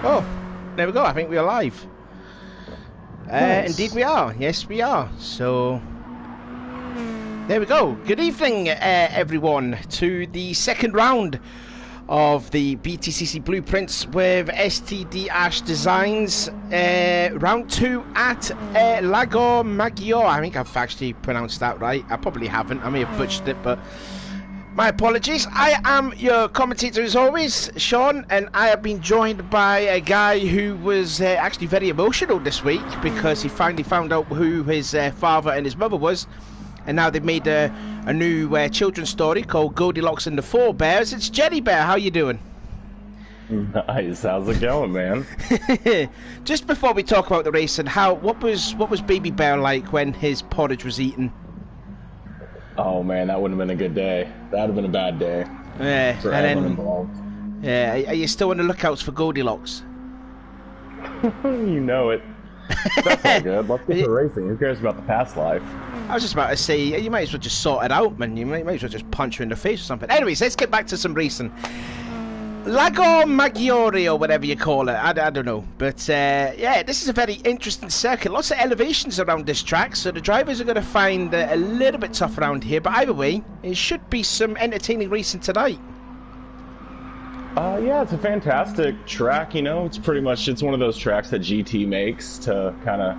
Oh, there we go. I think we're live. Nice. Indeed we are. Yes, we are. So, there we go. Good evening, everyone, to the second round of the BTCC Blueprints with STDash Designs. Round 2 at Lago Maggiore. I think I've actually pronounced that right. I probably haven't. I may have butchered it, but my apologies. I am your commentator as always, Sean, and I have been joined by a guy who was actually very emotional this week because he finally found out who his father and his mother was, and now they've made a new children's story called Goldilocks and the Four Bears. It's Jerry Bear. How you doing? Nice. How's it going, man? Just before we talk about the race and what was Baby Bear like when his porridge was eaten? Oh man, that wouldn't have been a good day. That would have been a bad day. Yeah, for everyone involved. Yeah, are you still on the lookouts for Goldilocks? You know it. That's all good. Let's get to racing. Who cares about the past life? I was just about to say, you might as well just sort it out, man. You might as well just punch her in the face or something. Anyways, let's get back to some racing. Lago Maggiore, or whatever you call it, I don't know. But yeah, this is a very interesting circuit. Lots of elevations around this track, so the drivers are going to find a little bit tough around here. But either way, it should be some entertaining racing tonight. Yeah, it's a fantastic track, you know. It's one of those tracks that GT makes to kind of,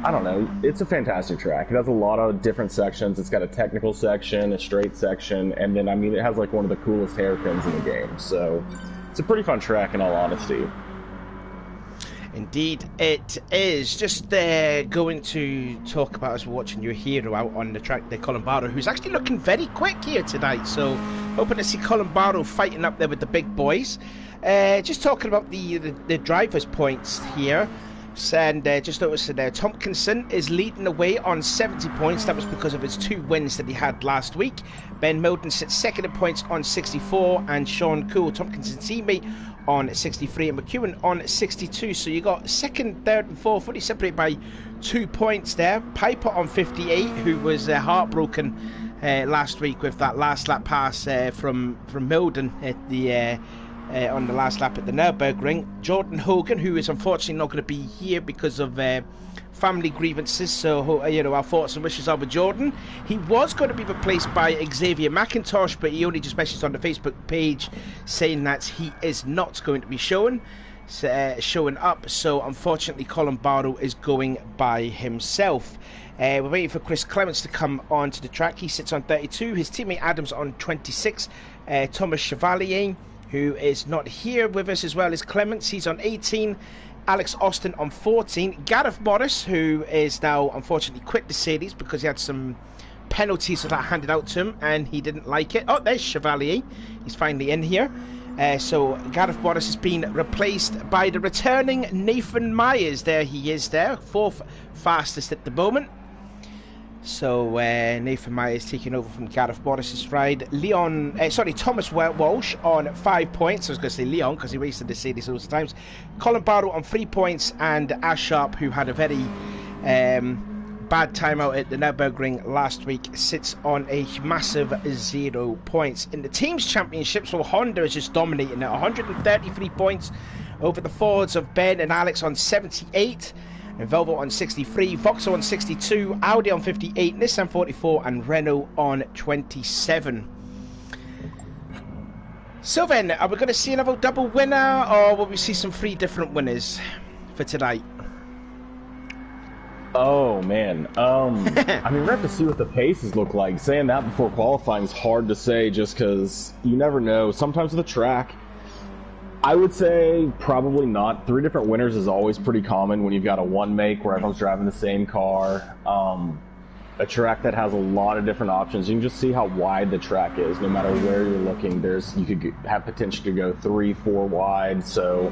I don't know, it's a fantastic track. It has a lot of different sections. It's got a technical section, a straight section, and then, I mean, it has like one of the coolest hairpins in the game. So it's a pretty fun track in all honesty. Indeed it is. Just going to talk about us watching your hero out on the track there, Colin Barrow, who's actually looking very quick here tonight. So hoping to see Colin Barrow fighting up there with the big boys. Just talking about the drivers' points here. And just noticing there, Tompkinson is leading the way on 70 points. That was because of his 2 wins that he had last week. Ben Milden sits second in points on 64, and Sean Cool, Tompkinson's teammate, on 63, and McEwen on 62. So you got second, third, and fourth fully separated by 2 points there. Piper on 58, who was heartbroken last week with that last lap pass from Milden at the on the last lap at the Nürburgring. Jordan Hogan, who is unfortunately not going to be here because of family grievances, so you know, our thoughts and wishes are with Jordan. He was going to be replaced by Xavier McIntosh, but he only just messaged on the Facebook page saying that he is not going to be showing up, so unfortunately Colin Barrow is going by himself. We're waiting for Chris Clements to come onto the track. He sits on 32, his teammate Adams on 26, Thomas Chevalier, who is not here with us, as well as Clements, he's on 18, Alex Austin on 14, Gareth Morris, who is now unfortunately quit the series because he had some penalties that handed out to him and he didn't like it. Oh, there's Chevalier, he's finally in here. So Gareth Morris has been replaced by the returning Nathan Myers. There he is there, 4th fastest at the moment. So Nathan Myers taking over from Gareth Morris's ride. Thomas Walsh on 5 points. I was going to say Leon because he raced in the series loads of times. Colin Barrow on 3 points, and Ash Sharp, who had a very bad time out at the Nürburgring last week, sits on a massive 0 points. In the teams championship, so Honda is just dominating at 133 points over the Fords of Ben and Alex on 78. And Volvo on 63, Vauxhall on 62, Audi on 58, Nissan 44, and Renault on 27. So then, are we going to see another double winner, or will we see some 3 different winners for tonight? Oh man, I mean, we have to see what the paces look like. Saying that before qualifying is hard to say, just because you never know. Sometimes with a track, I would say probably not. 3 different winners is always pretty common when you've got a one make where everyone's driving the same car. A track that has a lot of different options. You can just see how wide the track is. No matter where you're looking, you could have potential to go 3, 4 wide. So,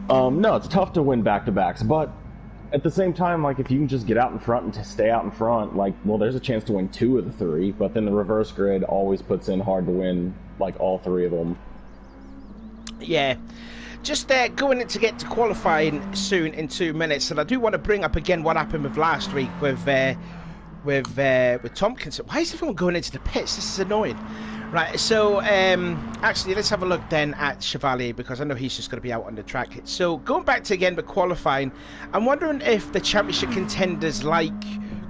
no, it's tough to win back-to-backs. But at the same time, like, if you can just get out in front and to stay out in front, like, well, there's a chance to win 2 of the 3. But then the reverse grid always puts in hard to win, like, all 3 of them. Yeah, just going to get to qualifying soon in 2 minutes, and I do want to bring up again what happened with last week with with Tompkinson. Why is everyone going into the pits? This is annoying. Right, so actually, let's have a look then at Chevalier, because I know he's just going to be out on the track. So going back to again the qualifying, I'm wondering if the championship contenders like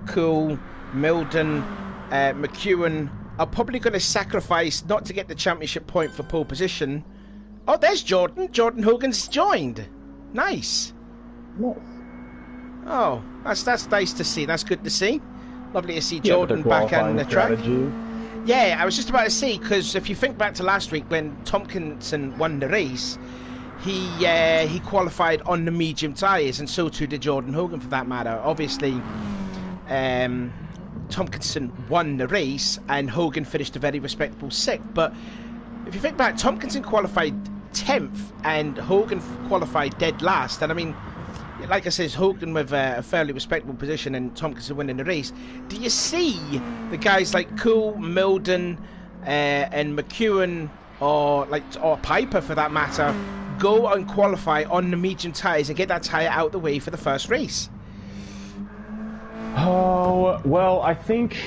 Cool, Milden, McEwen are probably going to sacrifice not to get the championship point for pole position. Oh, there's Jordan. Jordan Hogan's joined. Nice. Nice. Oh, that's nice to see. That's good to see. Lovely to see Jordan back on the track. Yeah, I was just about to say, because if you think back to last week when Tompkinson won the race, he qualified on the medium tyres, and so too did Jordan Hogan for that matter. Obviously, Tompkinson won the race and Hogan finished a very respectable 6th, but if you think back, Tompkinson qualified 10th and Hogan qualified dead last, and I mean, like I said, Hogan with a fairly respectable position and Tompkinson winning the race. Do you see the guys like Cool, Milden, and McEwen, or Piper for that matter, go and qualify on the medium tyres and get that tyre out the way for the first race? Oh, well, I think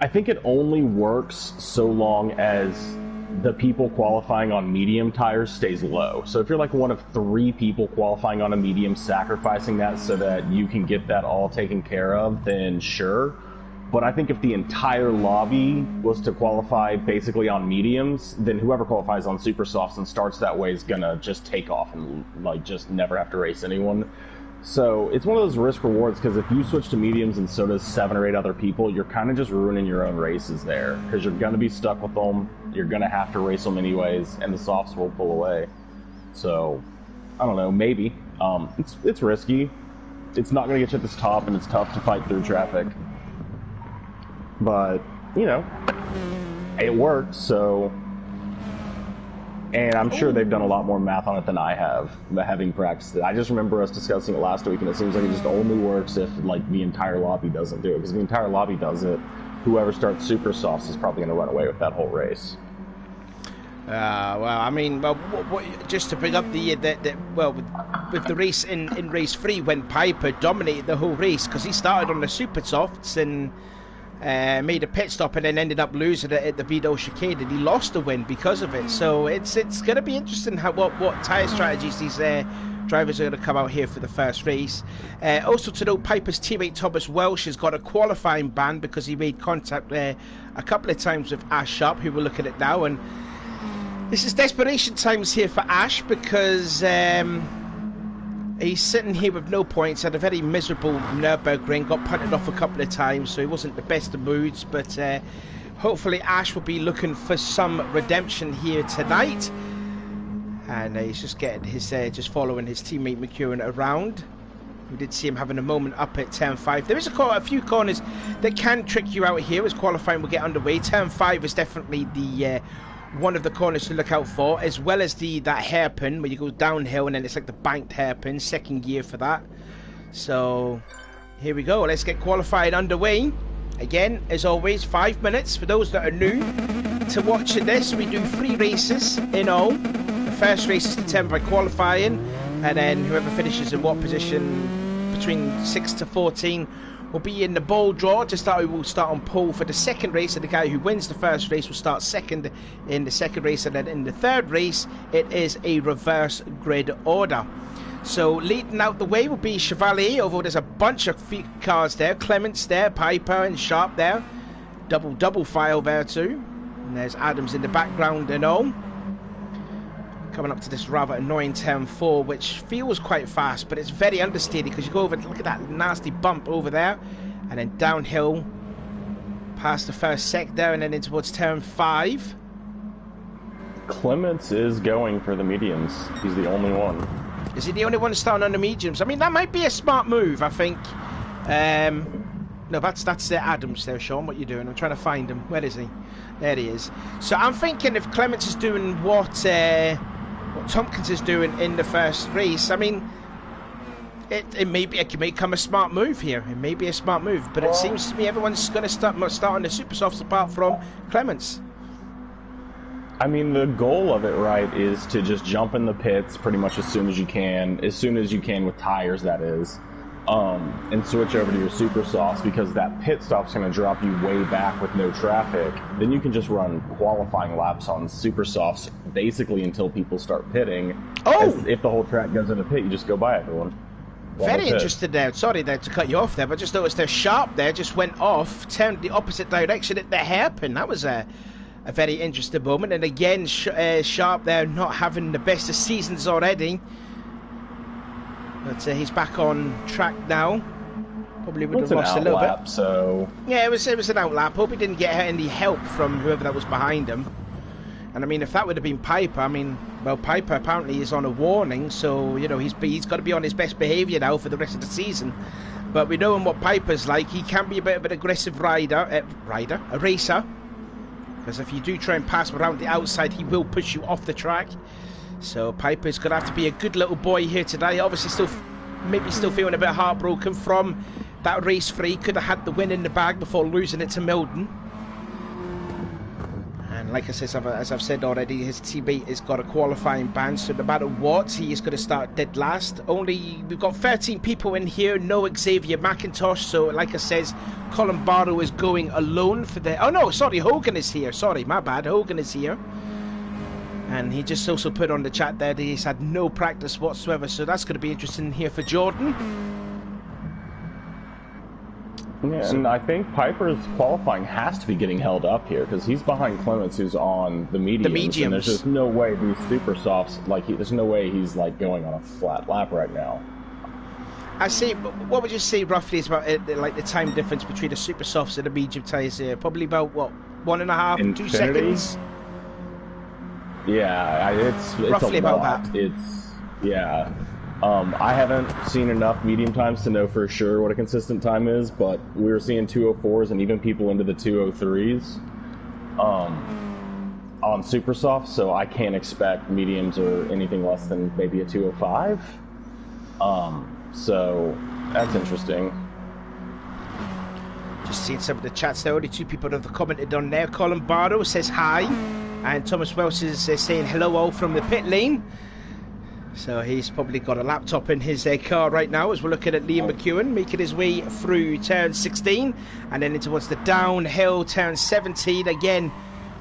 it only works so long as the people qualifying on medium tires stays low. So if you're like one of 3 people qualifying on a medium, sacrificing that so that you can get that all taken care of, then sure. But I think if the entire lobby was to qualify basically on mediums, then whoever qualifies on super softs and starts that way is gonna just take off and like just never have to race anyone. So it's one of those risk rewards, because if you switch to mediums and so does 7 or 8 other people, you're kind of just ruining your own races there, because you're going to be stuck with them, you're going to have to race them anyways, and the softs will pull away. So, I don't know, maybe. It's risky. It's not going to get you at this top, and it's tough to fight through traffic. But, you know, it works, so... And I'm sure they've done a lot more math on it than I have, having practiced it. I just remember us discussing it last week, and it seems like it just only works if, like, the entire lobby doesn't do it. Because if the entire lobby does it, whoever starts super softs is probably going to run away with that whole race. Well, I mean, just to bring up with the race in race 3, when Piper dominated the whole race, because he started on the super softs and made a pit stop and then ended up losing it at the Vito chicane, and he lost the win because of it. So it's going to be interesting what tyre strategies these drivers are going to come out here for the first race. Also to note, Piper's teammate Thomas Welsh has got a qualifying ban because he made contact a couple of times with Ash Sharp, who we're looking at now, and this is desperation times here for Ash, because he's sitting here with no points, had a very miserable Nürburgring, got punted off a couple of times, so he wasn't the best of moods, but hopefully Ash will be looking for some redemption here tonight. And he's just getting his, just following his teammate McEwen around. We did see him having a moment up at turn 5. There is a few corners that can trick you out here as qualifying will get underway. Turn 5 is definitely the one of the corners to look out for, as well as that hairpin where you go downhill and then it's like the banked hairpin, second gear for that. So here we go, let's get qualified underway. Again, as always, 5 minutes for those that are new to watching this. We do 3 races in all. The first race is determined by qualifying, and then whoever finishes in what position between 6 to 14 will be in the ball draw. To start, we will start on pole for the second race, and the guy who wins the first race will start second in the second race, and then in the third race it is a reverse grid order. So leading out the way will be Chevalier, although there's a bunch of cars there. Clements there, Piper and Sharp there, double file there too, and there's Adams in the background and all. Coming up to this rather annoying turn 4, which feels quite fast, but it's very understeady because you go over, look at that nasty bump over there, and then downhill past the first sec there, and then in towards turn 5. Clements is going for the mediums. He's the only one. Is he the only one starting on the mediums? I mean, that might be a smart move, I think. No, that's Adams there, Sean. What are you doing? I'm trying to find him. Where is he? There he is. So I'm thinking if Clements is doing what Tompkins is doing in the first race, I mean, it may come a smart move here. It may be a smart move, but it seems to me everyone's going to start on the super softs apart from Clements. I mean, the goal of it, right, is to just jump in the pits pretty much as soon as you can with tires, that is. and switch over to your super softs, because that pit stop's going to drop you way back with no traffic. Then you can just run qualifying laps on super softs basically until people start pitting. If the whole track goes into pit, you just go by everyone. Very interested there. Sorry there to cut you off there, but just noticed their Sharp there just went off, turned the opposite direction at the hairpin. That was a very interesting moment. And again, Sharp there not having the best of seasons already. But he's back on track now. Probably would have lost a little bit. So yeah, it was an outlap. Hope he didn't get any help from whoever that was behind him. And I mean, if that would have been Piper, I mean, well, Piper apparently is on a warning, so you know he's got to be on his best behaviour now for the rest of the season. But we know him what Piper's like. He can be a bit of an aggressive a racer. Because if you do try and pass him around the outside, he will push you off the track. So Piper's going to have to be a good little boy here today. Obviously maybe still feeling a bit heartbroken from that race 3. Could have had the win in the bag before losing it to Milton. And like I said, as I've said already, his teammate has got a qualifying ban, so no matter what, he is going to start dead last. We've got 13 people in here, no Xavier McIntosh, so like I said, Colin Barrow is going alone for the... Oh no, sorry, Hogan is here. Sorry, my bad, Hogan is here. And he just also put on the chat there that he's had no practice whatsoever, so that's going to be interesting here for Jordan. Yeah, and I think Piper's qualifying has to be getting held up here, because he's behind Clements, who's on the mediums. And there's just no way these super softs, there's no way he's going on a flat lap right now. I see. What would you say roughly is about the time difference between the super softs and the medium tyres here? Probably about what, 1.5, 2 seconds? Yeah, it's roughly a lot. About that. Yeah. I haven't seen enough medium times to know for sure what a consistent time is, but we were seeing 204s and even people into the 203s on super soft, so I can't expect mediums or anything less than maybe a 205. So that's interesting. Just seeing some of the chats there. Only 2 people have commented on there. Colin Barrow says hi, and Thomas Welsh is saying hello all from the pit lane. So he's probably got a laptop in his car right now as we're looking at Liam McEwen making his way through turn 16 and then into what's the downhill turn 17. Again,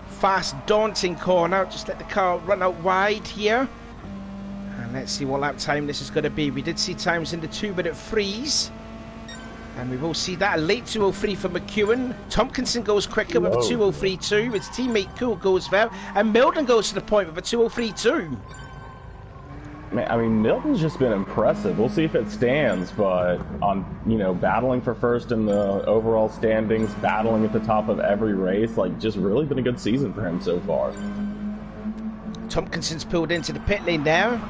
fast, daunting corner. Just let the car run out wide here. And let's see what lap time this is going to be. We did see times in the 2-minute freeze. And we will see that. A late 203 for McEwen. Tompkinson goes quicker with a 203.2. His teammate Cool goes there. And Milton goes to the point with a 203.2. I mean, Milton's just been impressive. We'll see if it stands, but battling for first in the overall standings, battling at the top of every race, just really been a good season for him so far. Tompkinson's pulled into the pit lane there,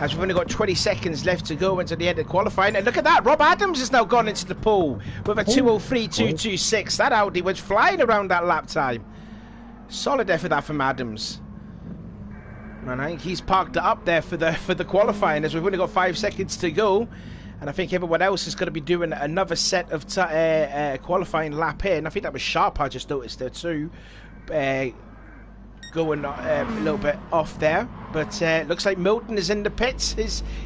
as we've only got 20 seconds left to go until the end of qualifying. And look at that, Rob Adams has now gone into the pool with a 203.226. That Audi was flying around that lap time. Solid effort that from Adams. And I think he's parked it up there for the qualifying, as we've only got 5 seconds to go. And I think everyone else is going to be doing another set of qualifying lap in. I think that was Sharp, I just noticed there too. Going a little bit off there. But looks like Milton is in the pits.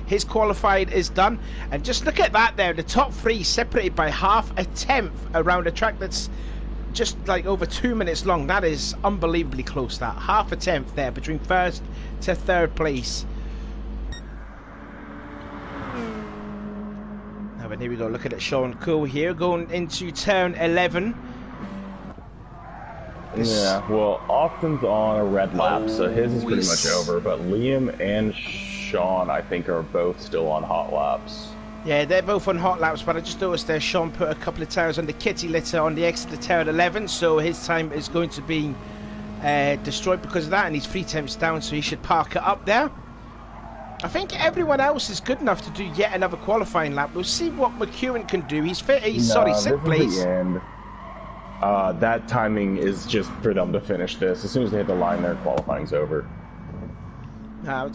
His qualifying is done. And just look at that there. The top 3 separated by half a tenth around a track that's just over 2 minutes long. That is unbelievably close, that. Half a tenth there between first to third place. Now, but here we go. Look at Sean Cool here going into turn 11. Yeah, well, Austin's on a red lap, so his is pretty much over. But Liam and Sean, I think, are both still on hot laps. Yeah, they're both on hot laps, but I just noticed there Sean put a couple of tyres on the kitty litter on the exit of turn 11, so his time is going to be destroyed because of that, and he's 3 tenths down, so he should park it up there. I think everyone else is good enough to do yet another qualifying lap. We'll see what McEwen can do. He's fit. Sixth place. That timing is just for them to finish this. As soon as they hit the line there, qualifying's over.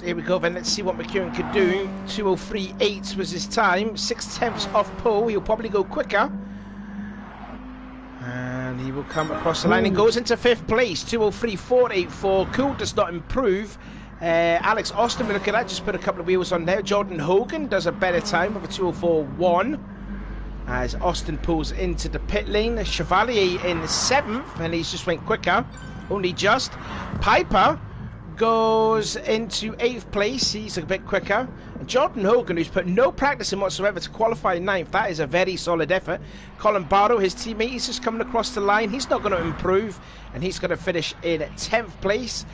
Here we go then, let's see what McEwen could do. 203.8 was his time, 6 tenths off pole. He'll probably go quicker. And he will come across the line and goes into 5th place. 203.484. Cool does not improve. Alex Austin, we look at that, just put a couple of wheels on there. Jordan Hogan does a better time of a 2:04.1 as Austin pulls into the pit lane. Chevalier in 7th, and he's just went quicker, only just. Piper goes into 8th place, he's a bit quicker. And Jordan Hogan, who's put no practice in whatsoever to qualify in 9th, that is a very solid effort. Colin Barrow, his teammate, he's just coming across the line, he's not going to improve, and he's going to finish in 10th place.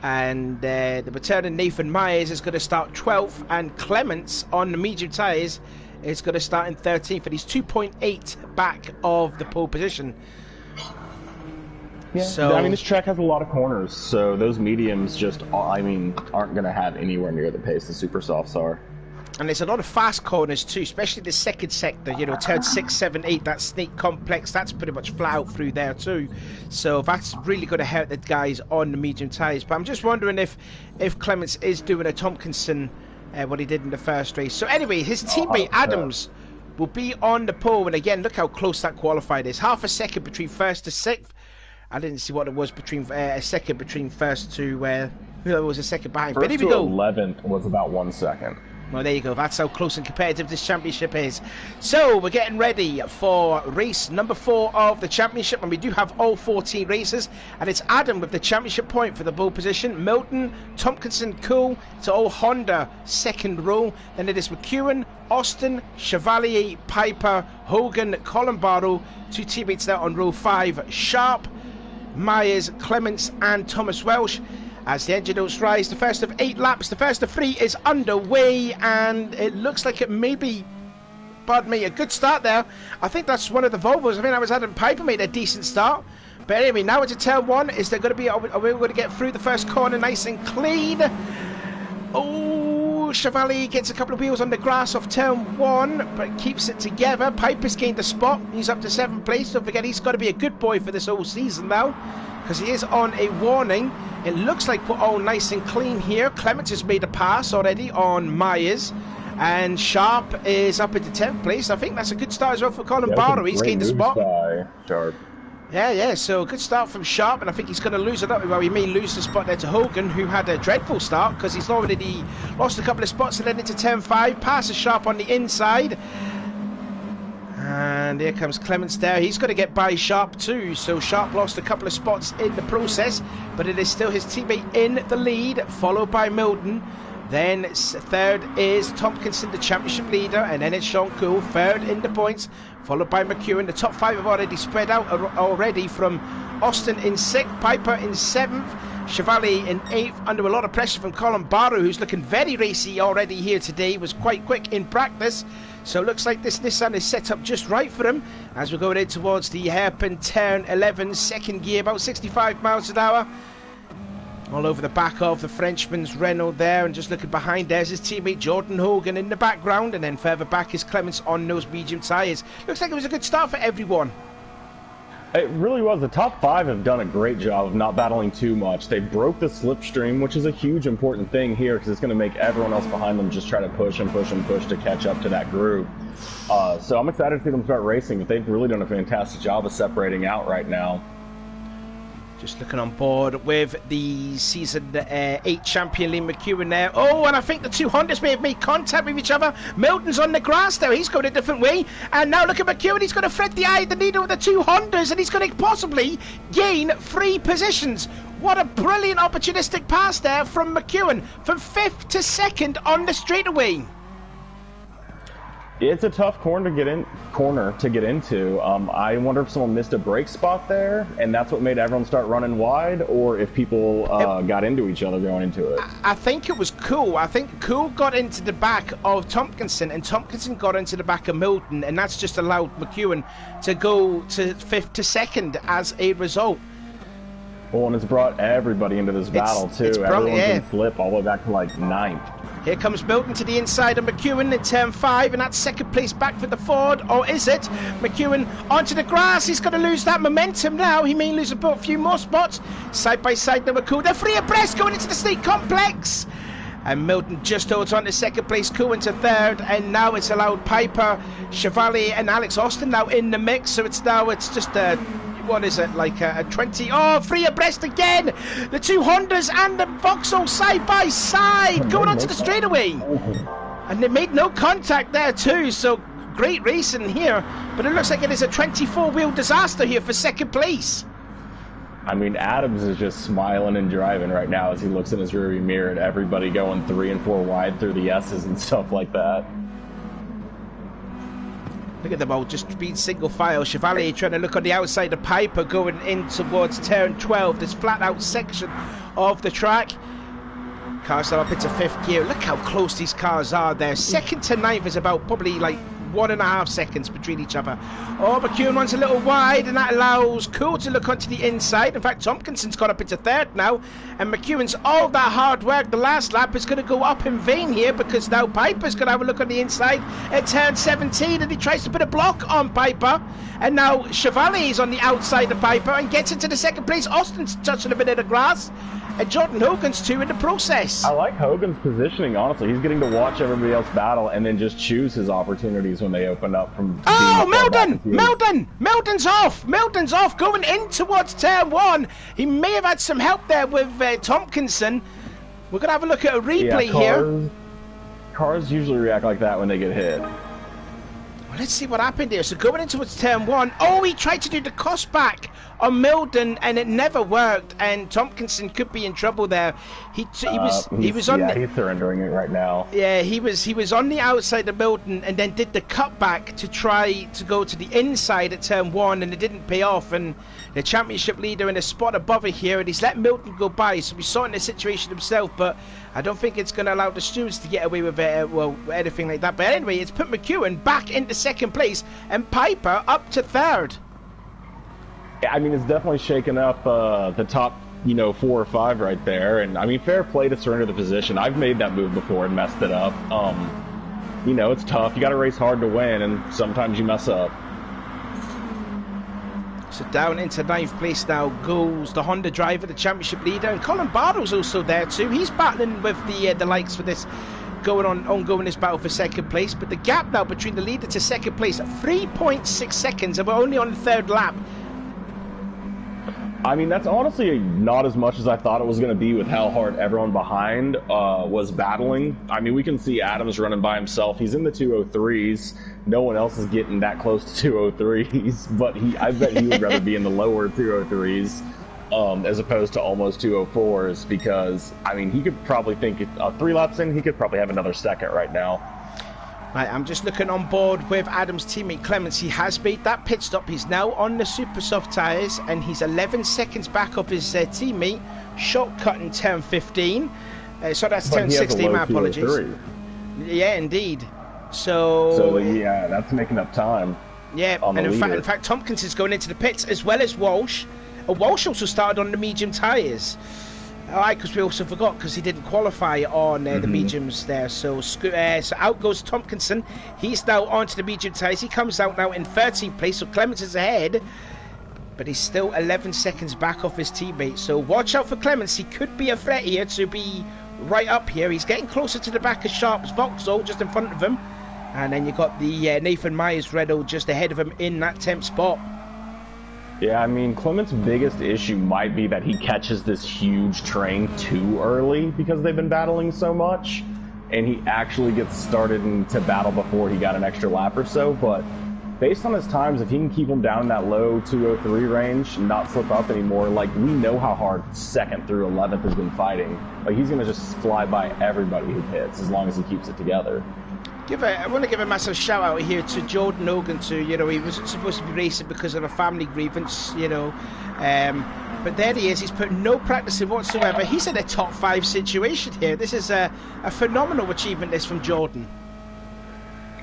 And the returning Nathan Myers is going to start 12th, and Clements on the medium tyres is going to start in 13th, and he's 2.8 back of the pole position. Yeah, so, I mean, this track has a lot of corners, so those mediums just, I mean, aren't going to have anywhere near the pace the super softs are. And there's a lot of fast corners too, especially the second sector, you know, turn 6, 7, 8, that snake complex, that's pretty much flat out through there too. So that's really going to hurt the guys on the medium tyres. But I'm just wondering if Clements is doing a Tompkinson, what he did in the first race. So anyway, his teammate Adams will be on the pole, and again, look how close that qualified is. Half a second between 1st to 6th. I didn't see what it was between a second between 1st to who was a second behind. But here we go. 11th was about 1 second. Well, there you go. That's how close and competitive this championship is. So we're getting ready for race number 4 of the championship, and we do have all 14 races. And it's Adam with the championship point for the pole position. Milton, Tompkinson, Cool. It's all Honda second row. Then it is McEwen, Austin, Chevalier, Piper, Hogan, Colin Barrow. 2 teammates there on row 5. Sharp, Myers, Clements, and Thomas Welsh. As the engine notes rise, the first of 8 laps, the first of 3 is underway, and it looks like it may be, pardon me, a good start there. I think that's one of the Volvos. I think that was Adam Piper made a decent start. But anyway, now it's a turn 1. Is there going to be, are we going to get through the first corner nice and clean? Oh, Chevalier gets a couple of wheels on the grass off turn 1, but keeps it together. Piper's gained a spot. He's up to 7th place. Don't forget, he's got to be a good boy for this whole season now, because he is on a warning. It looks like we're all nice and clean here. Clements has made a pass already on Myers, and Sharp is up into 10th place. I think that's a good start as well for Colin Barrow. He's gained a spot. Sharp. Yeah, so a good start from Sharp, and I think he's going to lose it up. Well, he may lose the spot there to Hogan, who had a dreadful start because he's already lost a couple of spots and then into turn 5. Passes Sharp on the inside. And here comes Clements there. He's got to get by Sharp too. So Sharp lost a couple of spots in the process, but it is still his teammate in the lead, followed by Milton. Then 3rd is Tompkinson, the championship leader, and then it's Sean Cool, 3rd in the points, followed by McEwen. The top 5 have already spread out already, from Austin in 6th, Piper in 7th, Chevalier in 8th, under a lot of pressure from Colin Barrow, who's looking very racy already here today, was quite quick in practice. So it looks like this Nissan is set up just right for him as we're going in towards the hairpin turn 11, second gear, about 65 miles an hour. All over the back of the Frenchman's Renault there, and just looking behind, there's his teammate Jordan Hogan in the background, and then further back is Clements on those medium tyres. Looks like it was a good start for everyone. It really was. The top 5 have done a great job of not battling too much. They broke the slipstream, which is a huge important thing here because it's going to make everyone else behind them just try to push and push and push to catch up to that group. So I'm excited to see them start racing, but they've really done a fantastic job of separating out right now. Just looking on board with the season 8 champion Lee McEwen there. Oh, and I think the 2 Hondas may have made contact with each other. Milton's on the grass there. He's going a different way. And now look at McEwen. He's going to thread the eye of the needle with the 2 Hondas, and he's going to possibly gain 3 positions. What a brilliant opportunistic pass there from McEwen, from 5th to 2nd on the straightaway. It's a tough corner to get into. I wonder if someone missed a brake spot there, and that's what made everyone start running wide, or if people got into each other going into it. I think it was Cool. I think Cool got into the back of Tompkinson, and Tompkinson got into the back of Milton, and that's just allowed McEwen to go to 5th to 2nd as a result. Well, and it's brought everybody into this battle too. Everyone's in flip all the way back to like 9th. Here comes Milton to the inside of McEwen in turn 5, and that's 2nd place back for the Ford, or is it? McEwen onto the grass. He's going to lose that momentum now. He may lose a few more spots. Side by side, they were cool. They're free abreast going into the snake complex. And Milton just holds on to 2nd place, Cool into 3rd, and now it's allowed Piper, Chevalier, and Alex Austin now in the mix. So it's just what is it, like a 20, oh, three abreast again, the two Hondas and the Vauxhall side by side, going onto the straightaway, and they made no contact there too, so great racing here, but it looks like it is a 24-wheel disaster here for second place. I mean, Adams is just smiling and driving right now as he looks in his rearview mirror at everybody going 3 and 4 wide through the S's and stuff like that. Look at them all just being single file. Chevalier trying to look on the outside of Piper going in towards turn 12, this flat out section of the track. Cars are up into 5th gear. Look how close these cars are there. Second to 9th is about probably like 1.5 seconds between each other. Oh, McEwen runs a little wide, and that allows Cool to look onto the inside. In fact, Tompkinson's got up into 3rd now, and McEwen's all that hard work the last lap is going to go up in vain here, because now Piper's going to have a look on the inside at turn 17, and he tries to put a block on Piper, and now Chevalier's on the outside of Piper and gets into the second place. Austin's touching a bit of the grass, and Jordan Hogan's too in the process. I like Hogan's positioning, honestly. He's getting to watch everybody else battle and then just choose his opportunities when they open up from... Oh, Meldon's off, going in towards turn 1. He may have had some help there with Tompkinson. We're going to have a look at a replay here. Cars usually react like that when they get hit. Well, let's see what happened here. So going in towards turn 1. Oh, he tried to do the cross back on Milden, and it never worked, and Tompkinson could be in trouble there. He was on. Yeah, he's surrendering it right now. Yeah, he was on the outside of Milden, and then did the cutback to try to go to the inside at turn 1, and it didn't pay off. And the championship leader in a spot above it here, and he's let Milton go by. So we saw in the situation himself, but I don't think it's going to allow the stewards to get away with anything like that. But anyway, it's put McEwen back into second place, and Piper up to 3rd. I mean, it's definitely shaken up the top, 4 or 5 right there. And, I mean, fair play to surrender the position. I've made that move before and messed it up. It's tough. You got to race hard to win, and sometimes you mess up. So down into 9th place now goes the Honda driver, the championship leader. And Colin Barrow's also there too. He's battling with the likes for this ongoing this battle for second place. But the gap now between the leader to second place, 3.6 seconds, and we're only on the 3rd lap. I mean, that's honestly not as much as I thought it was going to be with how hard everyone behind was battling. I mean, we can see Adams running by himself. He's in the 203s. No one else is getting that close to 203s, but I bet he would rather be in the lower 203s as opposed to almost 204s, because, I mean, he could probably think 3 laps in, he could probably have another second right now. Right, I'm just looking on board with Adam's teammate Clements. He has made that pit stop. He's now on the super soft tyres, and he's 11 seconds back up his teammate. Shortcut in turn 15. So that's turn 16, my apologies. Yeah, indeed. So yeah, that's making up time. Yeah, and in fact, Tompkins is going into the pits as well as Walsh. Walsh also started on the medium tyres. Alright, because we also forgot, because he didn't qualify on the mediums there. So out goes Tompkinson. He's now onto the medium tyres. He comes out now in 13th place, so Clements is ahead. But he's still 11 seconds back off his teammate. So watch out for Clements. He could be a threat here to be right up here. He's getting closer to the back of Sharp's Vauxhall, just in front of him. And then you've got the Nathan Myers Renault just ahead of him in that 10th spot. Yeah, I mean, Clement's biggest issue might be that he catches this huge train too early because they've been battling so much, and he actually gets started into battle before he got an extra lap or so. But based on his times, if he can keep him down in that low 203 range and not slip up anymore, like, we know how hard 2nd through 11th has been fighting. Like, he's going to just fly by everybody who hits as long as he keeps it together. I want to give a massive shout out here to Jordan Hogan too. He wasn't supposed to be racing because of a family grievance, but there he is. He's put no practice in whatsoever. He's in a top 5 situation here. This is a phenomenal achievement, this from Jordan.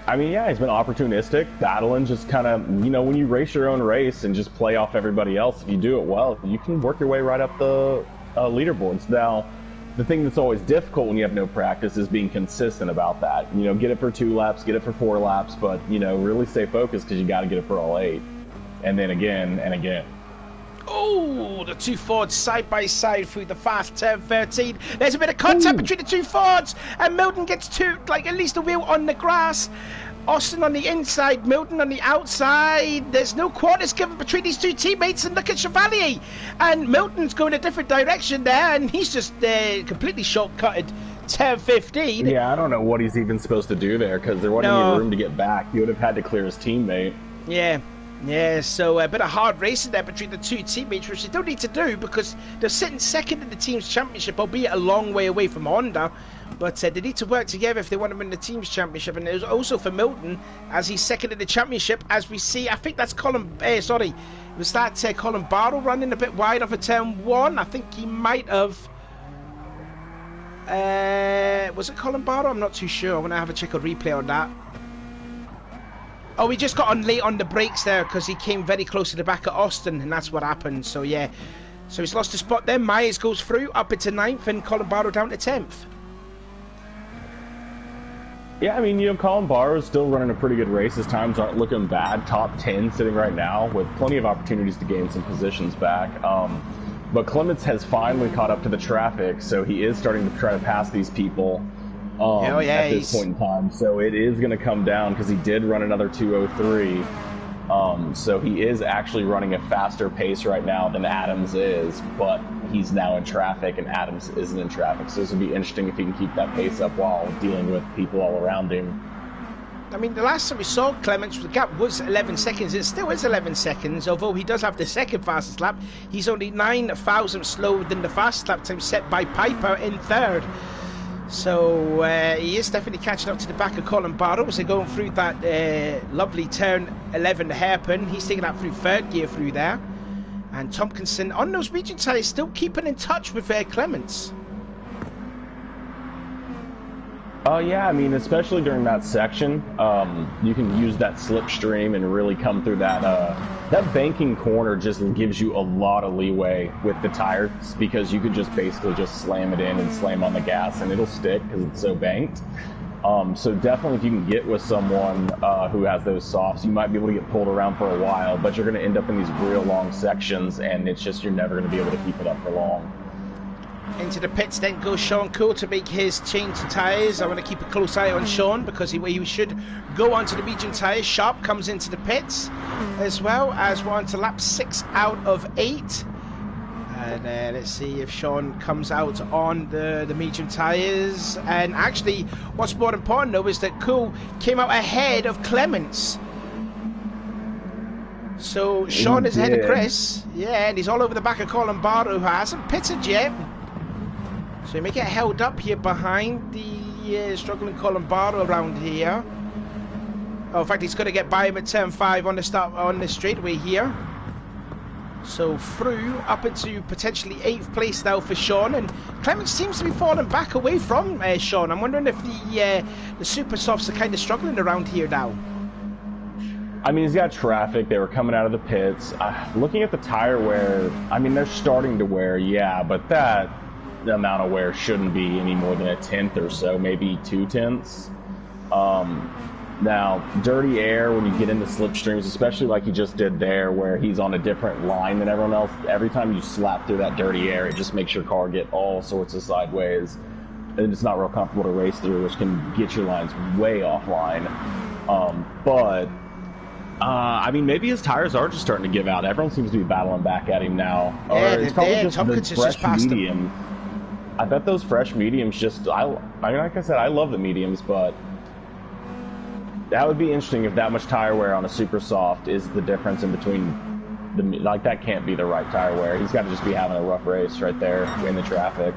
I mean, yeah, he's been opportunistic, battling, just kind of, when you race your own race and just play off everybody else, if you do it well, you can work your way right up the leaderboards. Now, the thing that's always difficult when you have no practice is being consistent about that. Get it for 2 laps, get it for 4 laps, but, really stay focused, because you got to get it for all 8. And then again and again. Oh, the 2 Fords side by side through the fast turn 13. There's a bit of contact between the 2 Fords, and Milton gets at least a wheel on the grass. Austin on the inside, Milton on the outside. There's no quarters given between these two teammates, and look at Chevalier. And Milton's going a different direction there, and he's just completely shortcutted 10-15. Yeah, I don't know what he's even supposed to do there, because there wasn't any room to get back. He would have had to clear his teammate. Yeah, so a bit of hard racing there between the two teammates, which they don't need to do because they're sitting second in the team's championship, albeit a long way away from Honda. But they need to work together if they want to win the team's championship. And there's also for Milton, as he's second in the championship, as we see, I think that's Colin Barrow running a bit wide off of turn 1. I think he might have... was it Colin Barrow? I'm not too sure. I want to have a check a replay on that. Oh, he just got on late on the brakes there because he came very close to the back of Austin, and that's what happened. So, yeah. So he's lost a spot there. Myers goes through, up into 9th, and Colin Barrow down to 10th. Yeah, I mean, you know, Colin Barrow is still running a pretty good race. His times aren't looking bad. Top 10 sitting right now with plenty of opportunities to gain some positions back. But Clements has finally caught up to the traffic, so he is starting to try to pass these people. At this point in time, so it is going to come down because he did run another 2:03. So he is actually running a faster pace right now than Adams is, but he's now in traffic and Adams isn't in traffic. So this would be interesting if he can keep that pace up while dealing with people all around him. I mean, the last time we saw Clements, the gap was 11 seconds. It still is 11 seconds, although he does have the second fastest lap. He's only 9 thousandths slower than the fastest lap time set by Piper in 3rd. So he is definitely catching up to the back of Colin Barrow as they're going through that lovely turn 11 hairpin. He's taking that through 3rd gear through there. And Tompkinson on those medium tyres still keeping in touch with Clements. Yeah, I mean, especially during that section, you can use that slipstream and really come through that. That banking corner just gives you a lot of leeway with the tires because you could just basically just slam it in and slam on the gas and it'll stick because it's so banked. So definitely if you can get with someone who has those softs, you might be able to get pulled around for a while, but you're going to end up in these real long sections and it's just you're never going to be able to keep it up for long. Into the pits then goes Sean Coe to make his change to tyres. I want to keep a close eye on Sean because he should go onto the medium tyres. Sharp comes into the pits as well as we're on to lap 6 out of 8. And let's see if Sean comes out on the medium tyres. And actually, what's more important though is that Coe came out ahead of Clements. So Sean is ahead of Chris. Yeah, and he's all over the back of Colin Barrow, who hasn't pitted yet. So he may get held up here behind the struggling Colin Barrow around here. Oh, in fact, he's going to get by him at turn 5 on the straightaway here. So through up into potentially 8th place now for Sean, and Clements seems to be falling back away from Sean. I'm wondering if the super softs are kind of struggling around here now. I mean, he's got traffic. They were coming out of the pits. Looking at the tire wear, I mean, they're starting to wear, yeah, but the amount of wear shouldn't be any more than 1/10 or so, maybe 2/10. Now, dirty air, when you get into slipstreams, especially like he just did there, where he's on a different line than everyone else, every time you slap through that dirty air, it just makes your car get all sorts of sideways. And it's not real comfortable to race through, which can get your lines way offline. I mean, maybe his tires are just starting to give out. Everyone seems to be battling back at him now. Yeah, it's probably just Tompkins the fresh medium. I bet those fresh mediums just... I mean, like I said, I love the mediums, but that would be interesting if that much tire wear on a super soft is the difference in between... Like, that can't be the right tire wear. He's got to just be having a rough race right there in the traffic.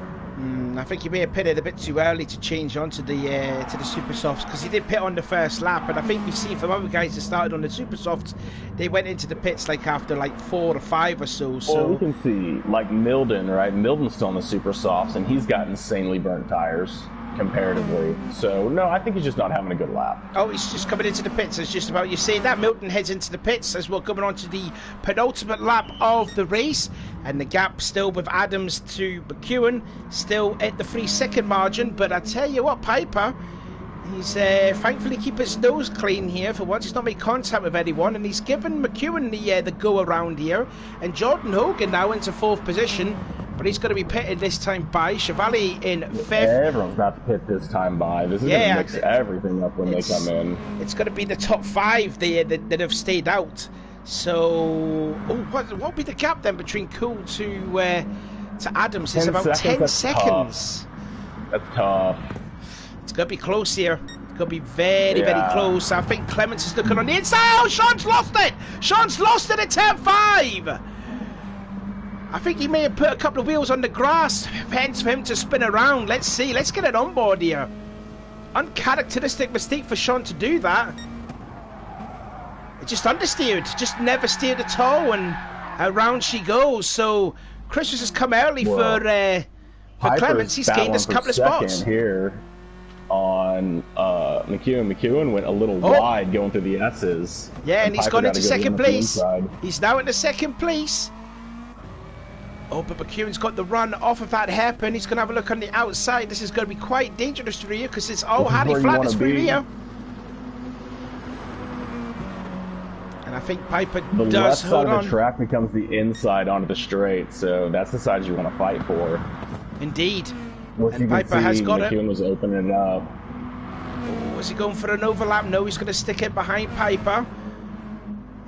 I think he may have pitted a bit too early to change onto the super softs because he did pit on the first lap, and I think we've seen from other guys that started on the super softs, they went into the pits like after like 4 or 5 or so. Well, we can see like Milden, right? Milden's still on the super softs, and he's got insanely burnt tires comparatively. So no, I think he's just not having a good lap. Oh, he's just coming into the pits. It's just about you saying that. Milton heads into the pits as we're coming on to the penultimate lap of the race, and the gap still with Adams to McEwen still at the 3-second margin. But I tell you what, Piper, he's thankfully keep his nose clean here for once. He's not made contact with anyone, and he's given McEwen the go around here. And Jordan Hogan now into 4th position but he's going to be pitted this time by Chevalier in 5th. Everyone's about to pit this time by. This is going to mix everything up when they come in. It's going to be the top 5 that have stayed out. So, what will be the gap then between Cool to Adams? It's about 10 seconds. That's tough. It's going to be close here. It's going to be very, very close. I think Clements is looking on the inside. Oh, Sean's lost it! Sean's lost it at turn 5! I think he may have put a couple of wheels on the grass, hence for him to spin around. Let's see. Let's get it on board here. Uncharacteristic mistake for Sean to do that. It just understeered. Just never steered at all, and around she goes. So Chris has come early for Clements. He's gained us a couple of spots here on McEwen. McEwen went a little wide going through the S's. Yeah, and he's gone into second place. He's now in the second place. Oh, but McEwen's got the run off of that hairpin. He's going to have a look on the outside. This is going to be quite dangerous for you because it's all hardy flat through here. And I think Piper the does left hold side on. of the track becomes the inside onto the straight, so that's the side you want to fight for. Indeed. And Piper has got McEwen was opening it up. Oh, is he going for an overlap? No, he's going to stick it behind Piper.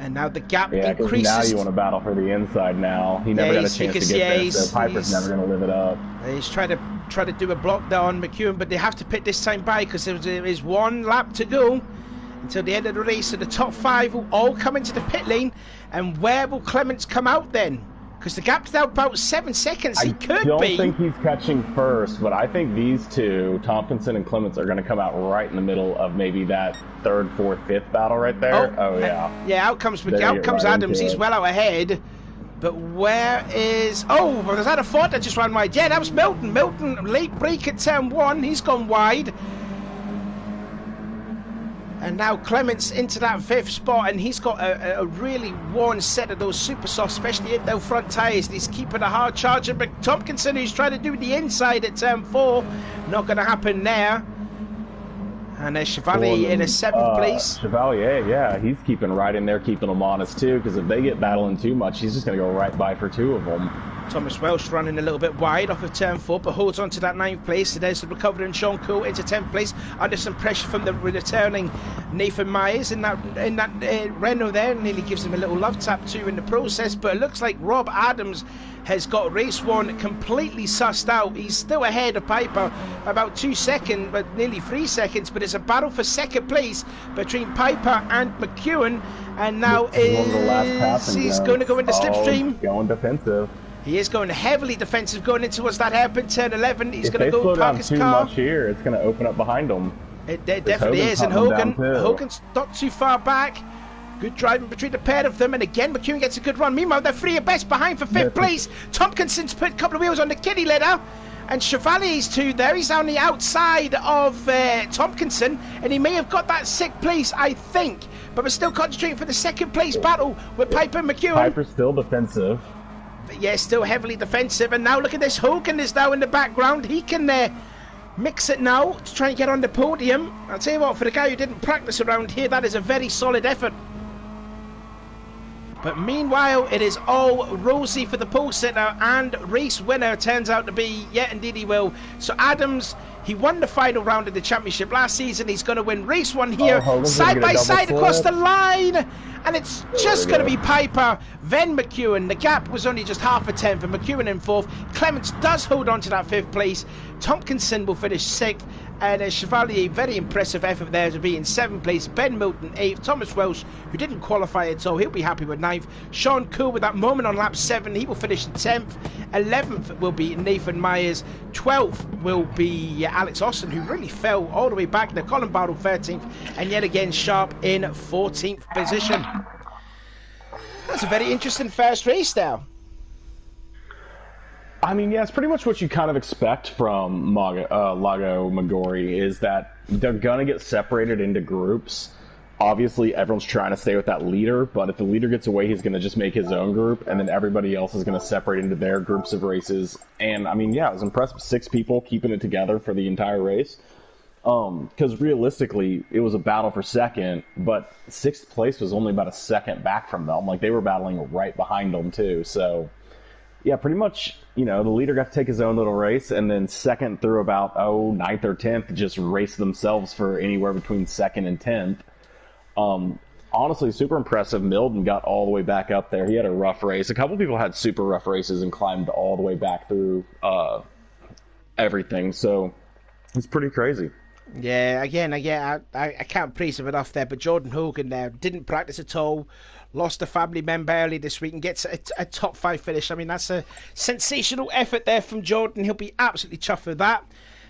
And now the gap increases. Now you want to battle for the inside now. He never got a chance to get there, so Piper's never going to live it up. He's trying to do a block there on McEwen, but they have to pit this time by because there is one lap to go until the end of the race. So the top 5 will all come into the pit lane. And where will Clements come out then? Because the gap's now about 7 seconds. He could be. I don't think he's catching first, but I think these two, Tompkinson and Clements, are going to come out right in the middle of maybe that 3rd, 4th, 5th battle right there. Oh yeah. Yeah, out comes Adams. He's well out ahead. But where is... Oh, well, there's that a Ford that just ran wide. Yeah, that was Milton. Milton, late break at turn 1. He's gone wide. And now Clements into that 5th spot, and he's got a really worn set of those super softs, especially in those front tyres, and he's keeping a hard charger. But Tompkinson, who's trying to do the inside at turn 4, not going to happen there. And there's Chevalier in a 7th place. Chevalier, yeah, he's keeping right in there, keeping them honest too, because if they get battling too much, he's just going to go right by for 2 of them. Thomas Welsh running a little bit wide off of turn 4, but holds on to that 9th place. So there's the recovering Sean Cool into 10th place under some pressure from the returning Nathan Myers in that Renault there. Nearly gives him a little love tap too in the process, but it looks like Rob Adams has got race 1 completely sussed out. He's still ahead of Piper about 2 seconds, but nearly 3 seconds, but it's a battle for 2nd place between Piper and McEwen, and now he's going to go into slipstream. Going defensive. He is going heavily defensive, going in towards that hairpin, turn 11. He's going to go park his car. If they slow down too much here, it's going to open up behind him. It definitely is, and Hogan's not too far back. Good driving between the pair of them, and again, McEwen gets a good run. Meanwhile, they're 3 abreast behind for 5th place. Tompkinson's put a couple of wheels on the kiddie litter, and Chevalier's 2 there. He's on the outside of Tompkinson, and he may have got that 6th place, I think. But we're still concentrating for the 2nd place battle with Piper and McEwen. Piper's still defensive. Yeah, still heavily defensive, and now look at this. Hogan is now in the background. He can mix it now to try and get on the podium. I'll tell you what, for the guy who didn't practice around here, that is a very solid effort. But meanwhile, it is all rosy for the pole sitter, and race winner turns out to be, yeah, indeed he will. So Adams, he won the final round of the championship last season. He's going to win race 1 here, side by side across the line. And it's just going to be Piper, then McEwen. The gap was only just half a tenth, and McEwen in 4th. Clements does hold on to that 5th place. Tompkinson will finish 6th. And Chevalier, very impressive effort there to be in 7th place. Ben Milton 8th. Thomas Welsh, who didn't qualify at all, he'll be happy with 9th. Sean Cool with that moment on lap 7, he will finish in 10th. 11th will be Nathan Myers. 12th will be Alex Austin, who really fell all the way back there. Colin Bartle 13th, and yet again Sharp in 14th position. That's a very interesting first race now. I mean, yeah, it's pretty much what you kind of expect from Lago Maggiore, is that they're going to get separated into groups. Obviously, everyone's trying to stay with that leader, but if the leader gets away, he's going to just make his own group, and then everybody else is going to separate into their groups of races. And, I mean, yeah, I was impressed with 6 people keeping it together for the entire race. Because realistically, it was a battle for 2nd, but 6th place was only about a 2nd back from them. Like, they were battling right behind them, too, so... Yeah, pretty much, you know, the leader got to take his own little race, and then second through about, ninth or 10th just raced themselves for anywhere between second and 10th. Honestly, super impressive. Milton got all the way back up there. He had a rough race. A couple people had super rough races and climbed all the way back through everything, so it's pretty crazy. Yeah, again, I can't praise him enough there, but Jordan Hogan there didn't practice at all, lost a family member early this week and gets a top 5 finish. I mean, that's a sensational effort there from Jordan. He'll be absolutely chuffed with that.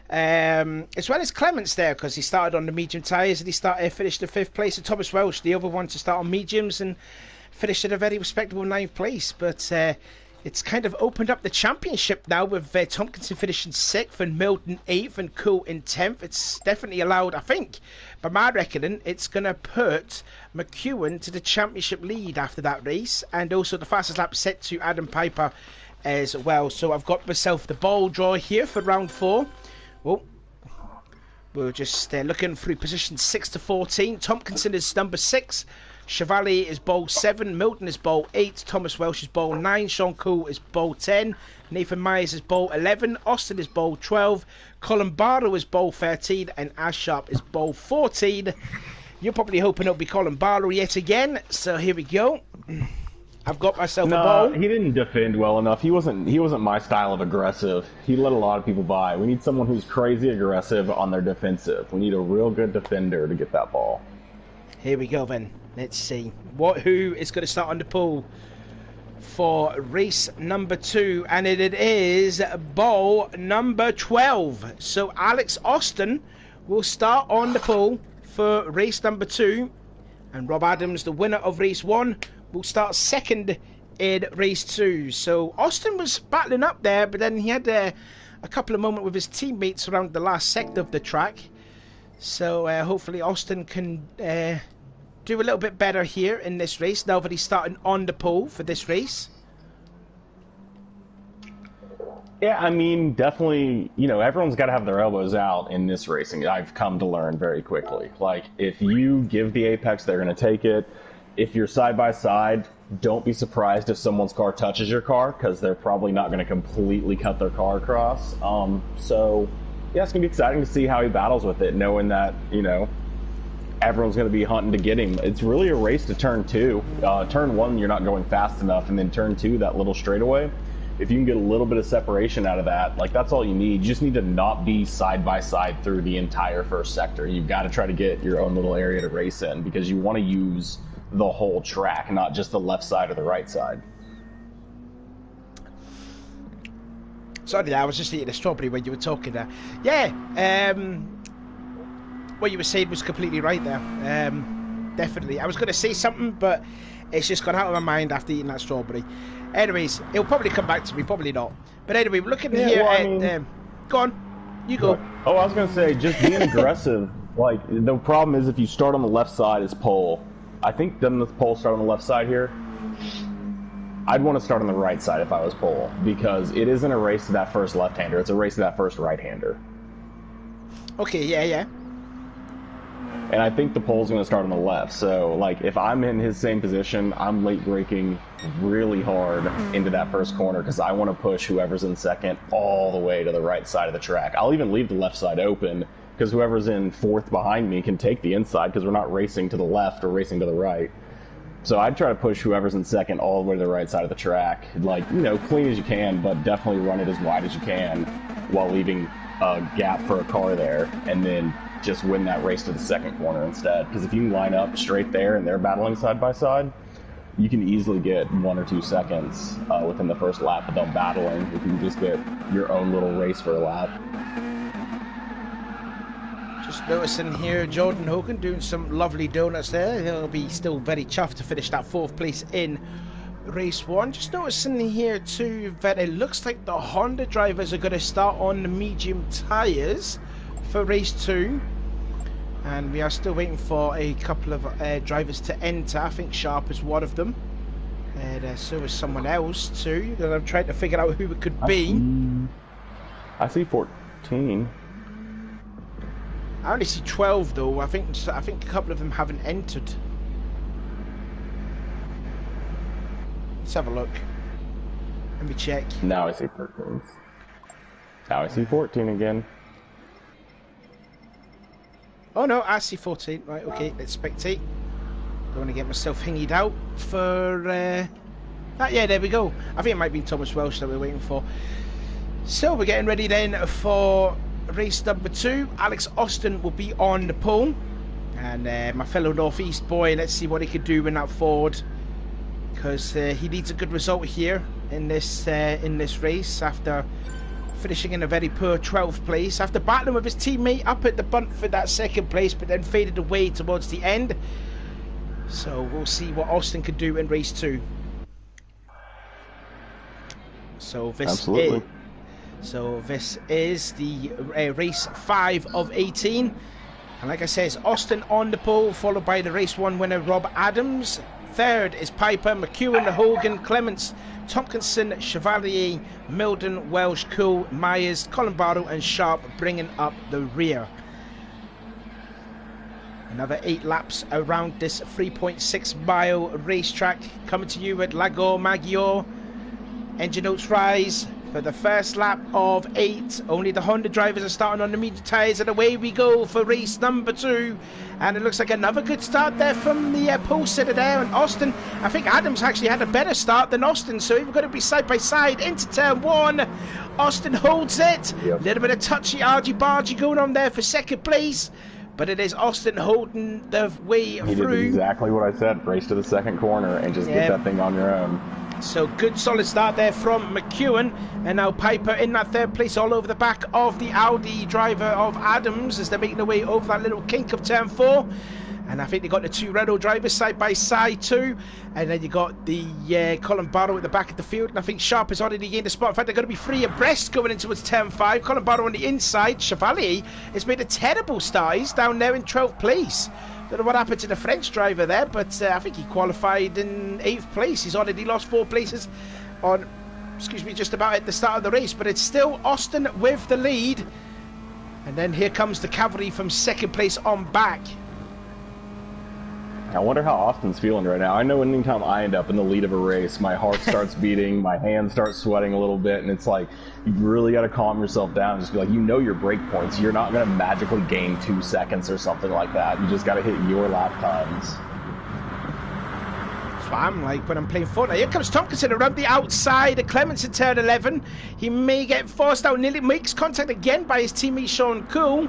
As well as Clements there, because he started on the medium tyres and he finished in 5th place. And Thomas Welsh, the other one to start on mediums and finished at a very respectable 9th place. But it's kind of opened up the championship now with Tompkinson finishing 6th and Milton 8th and Cool in 10th. It's definitely allowed, I think, by my reckoning, it's going to put McEwen to the championship lead after that race. And also the fastest lap set to Adam Piper as well. So I've got myself the ball draw here for round 4. Well, we're just looking through position 6 to 14. Tompkinson is number 6. Chevalier is bowl 7, Milton is bowl 8, Thomas Welsh is bowl 9, Sean Cool is bowl 10, Nathan Myers is bowl 11, Austin is bowl 12, Colin Barrow is bowl 13, and Ash Sharp is bowl 14. You're probably hoping it'll be Colin Barrow yet again, so here we go. I've got myself a bowl. He didn't defend well enough. He wasn't my style of aggressive. He let a lot of people by. We need someone who's crazy aggressive on their defensive. We need a real good defender to get that ball. Here we go then. Let's see who is going to start on the pool for race number 2, and it is bowl number 12. So Alex Austin will start on the pool for race number 2, and Rob Adams, the winner of race 1, will start second in race 2. So Austin was battling up there, but then he had a couple of moments with his teammates around the last sector of the track. So hopefully Austin can do a little bit better here in this race now that he's starting on the pole for this race. Yeah, I mean, definitely, you know, everyone's got to have their elbows out in this racing. I've come to learn very quickly. Like, if you give the apex, they're going to take it. If you're side by side, don't be surprised if someone's car touches your car, because they're probably not going to completely cut their car across. So, yeah, it's going to be exciting to see how he battles with it, knowing that, you know, everyone's going to be hunting to get him. It's really a race to turn 2. Turn 1, you're not going fast enough, and then turn 2, that little straightaway, if you can get a little bit of separation out of that, like, that's all you need. You just need to not be side by side through the entire first sector. You've got to try to get your own little area to race in, because you want to use the whole track, not just the left side or the right side. Sorry, I was just eating a strawberry when you were talking there. Yeah, what you were saying was completely right there. Definitely. I was going to say something, but it's just gone out of my mind after eating that strawberry. Anyways, it'll probably come back to me, probably not. But anyway, we're looking here at... go on, you go. Oh, I was going to say, just being aggressive. Like, the problem is if you start on the left side as pole, I think doesn't the pole start on the left side here? I'd want to start on the right side if I was pole, because it isn't a race to that first left-hander, it's a race to that first right-hander. Okay, yeah. And I think the pole's going to start on the left, so, like, if I'm in his same position, I'm late braking really hard into that first corner, because I want to push whoever's in second all the way to the right side of the track. I'll even leave the left side open, because whoever's in 4th behind me can take the inside, because we're not racing to the left or racing to the right. So I'd try to push whoever's in second all the way to the right side of the track. Like, you know, clean as you can, but definitely run it as wide as you can while leaving a gap for a car there, and then just win that race to the second corner instead. Because if you can line up straight there and they're battling side by side, you can easily get 1 or 2 seconds within the first lap of them battling if you can just get your own little race for a lap. Just noticing here Jordan Hogan doing some lovely donuts there. He'll be still very chuffed to finish that 4th place in race 1. Just noticing here too that it looks like the Honda drivers are going to start on the medium tyres for race 2. And we are still waiting for a couple of drivers to enter. I think Sharp is one of them. And so is someone else too. And I'm trying to figure out who it could be. I see 14. I only see 12 though. I think a couple of them haven't entered. Let's have a look. Let me check. Now I see 13. Now I see 14 again. Oh no, I see 14. Right, okay, let's spectate. Don't want to get myself hingied out for that. Yeah, there we go. I think it might be Thomas Welsh that we're waiting for. So we're getting ready then for race number 2. Alex Austin will be on the pole. And my fellow Northeast boy, let's see what he can do in that Ford. Because he needs a good result here in this race after finishing in a very poor 12th place. After battling with his teammate up at the bunt for that 2nd place, but then faded away towards the end. So we'll see what Austin can do in race 2. So this is the race 5 of 18. And like I said, Austin on the pole, followed by the race 1 winner Rob Adams. 3rd is Piper, McEwen, Hogan, Clements, Tompkinson, Chevalier, Milden, Welsh, Cool, Myers, Colin Barrow and Sharp bringing up the rear. Another 8 laps around this 3.6 mile racetrack, coming to you at Lago, Maggiore. Engine notes rise for the first lap of 8. Only the Honda drivers are starting on the medium tyres, and away we go for race number 2. And it looks like another good start there from the pole sitter there. And Austin, I think Adams actually had a better start than Austin, so we're going to be side by side into turn 1. Austin holds it. A little bit of touchy argy-bargy going on there for 2nd place. But it is Austin holding the way through. He did exactly what I said. Race to the 2nd corner and just get that thing on your own. So good solid start there from McEwen, and now Piper in that 3rd place all over the back of the Audi driver of Adams as they're making their way over that little kink of turn 4. And I think they got the 2 Renault drivers side by side too. And then you got the Colin Barrow at the back of the field, and I think Sharp has already gained a spot. In fact, they're going to be 3 abreast going into turn 5. Colin Barrow on the inside. Chevalier has made a terrible start. He's down there in 12th place. Don't know what happened to the French driver there, but I think he qualified in 8th place. He's already lost 4 places on, just about at the start of the race. But it's still Austin with the lead. And then here comes the cavalry from 2nd place on back. I wonder how Austin's feeling right now. I know anytime I end up in the lead of a race, my heart starts beating, my hands start sweating a little bit, and it's like, you really got to calm yourself down and just be like, you know your break points. You're not going to magically gain 2 seconds or something like that. You just got to hit your lap times. That's what I'm like when I'm playing Fortnite. Here comes Tompkinson around the outside of Clements in turn 11. He may get forced out, nearly makes contact again by his teammate Sean Cool.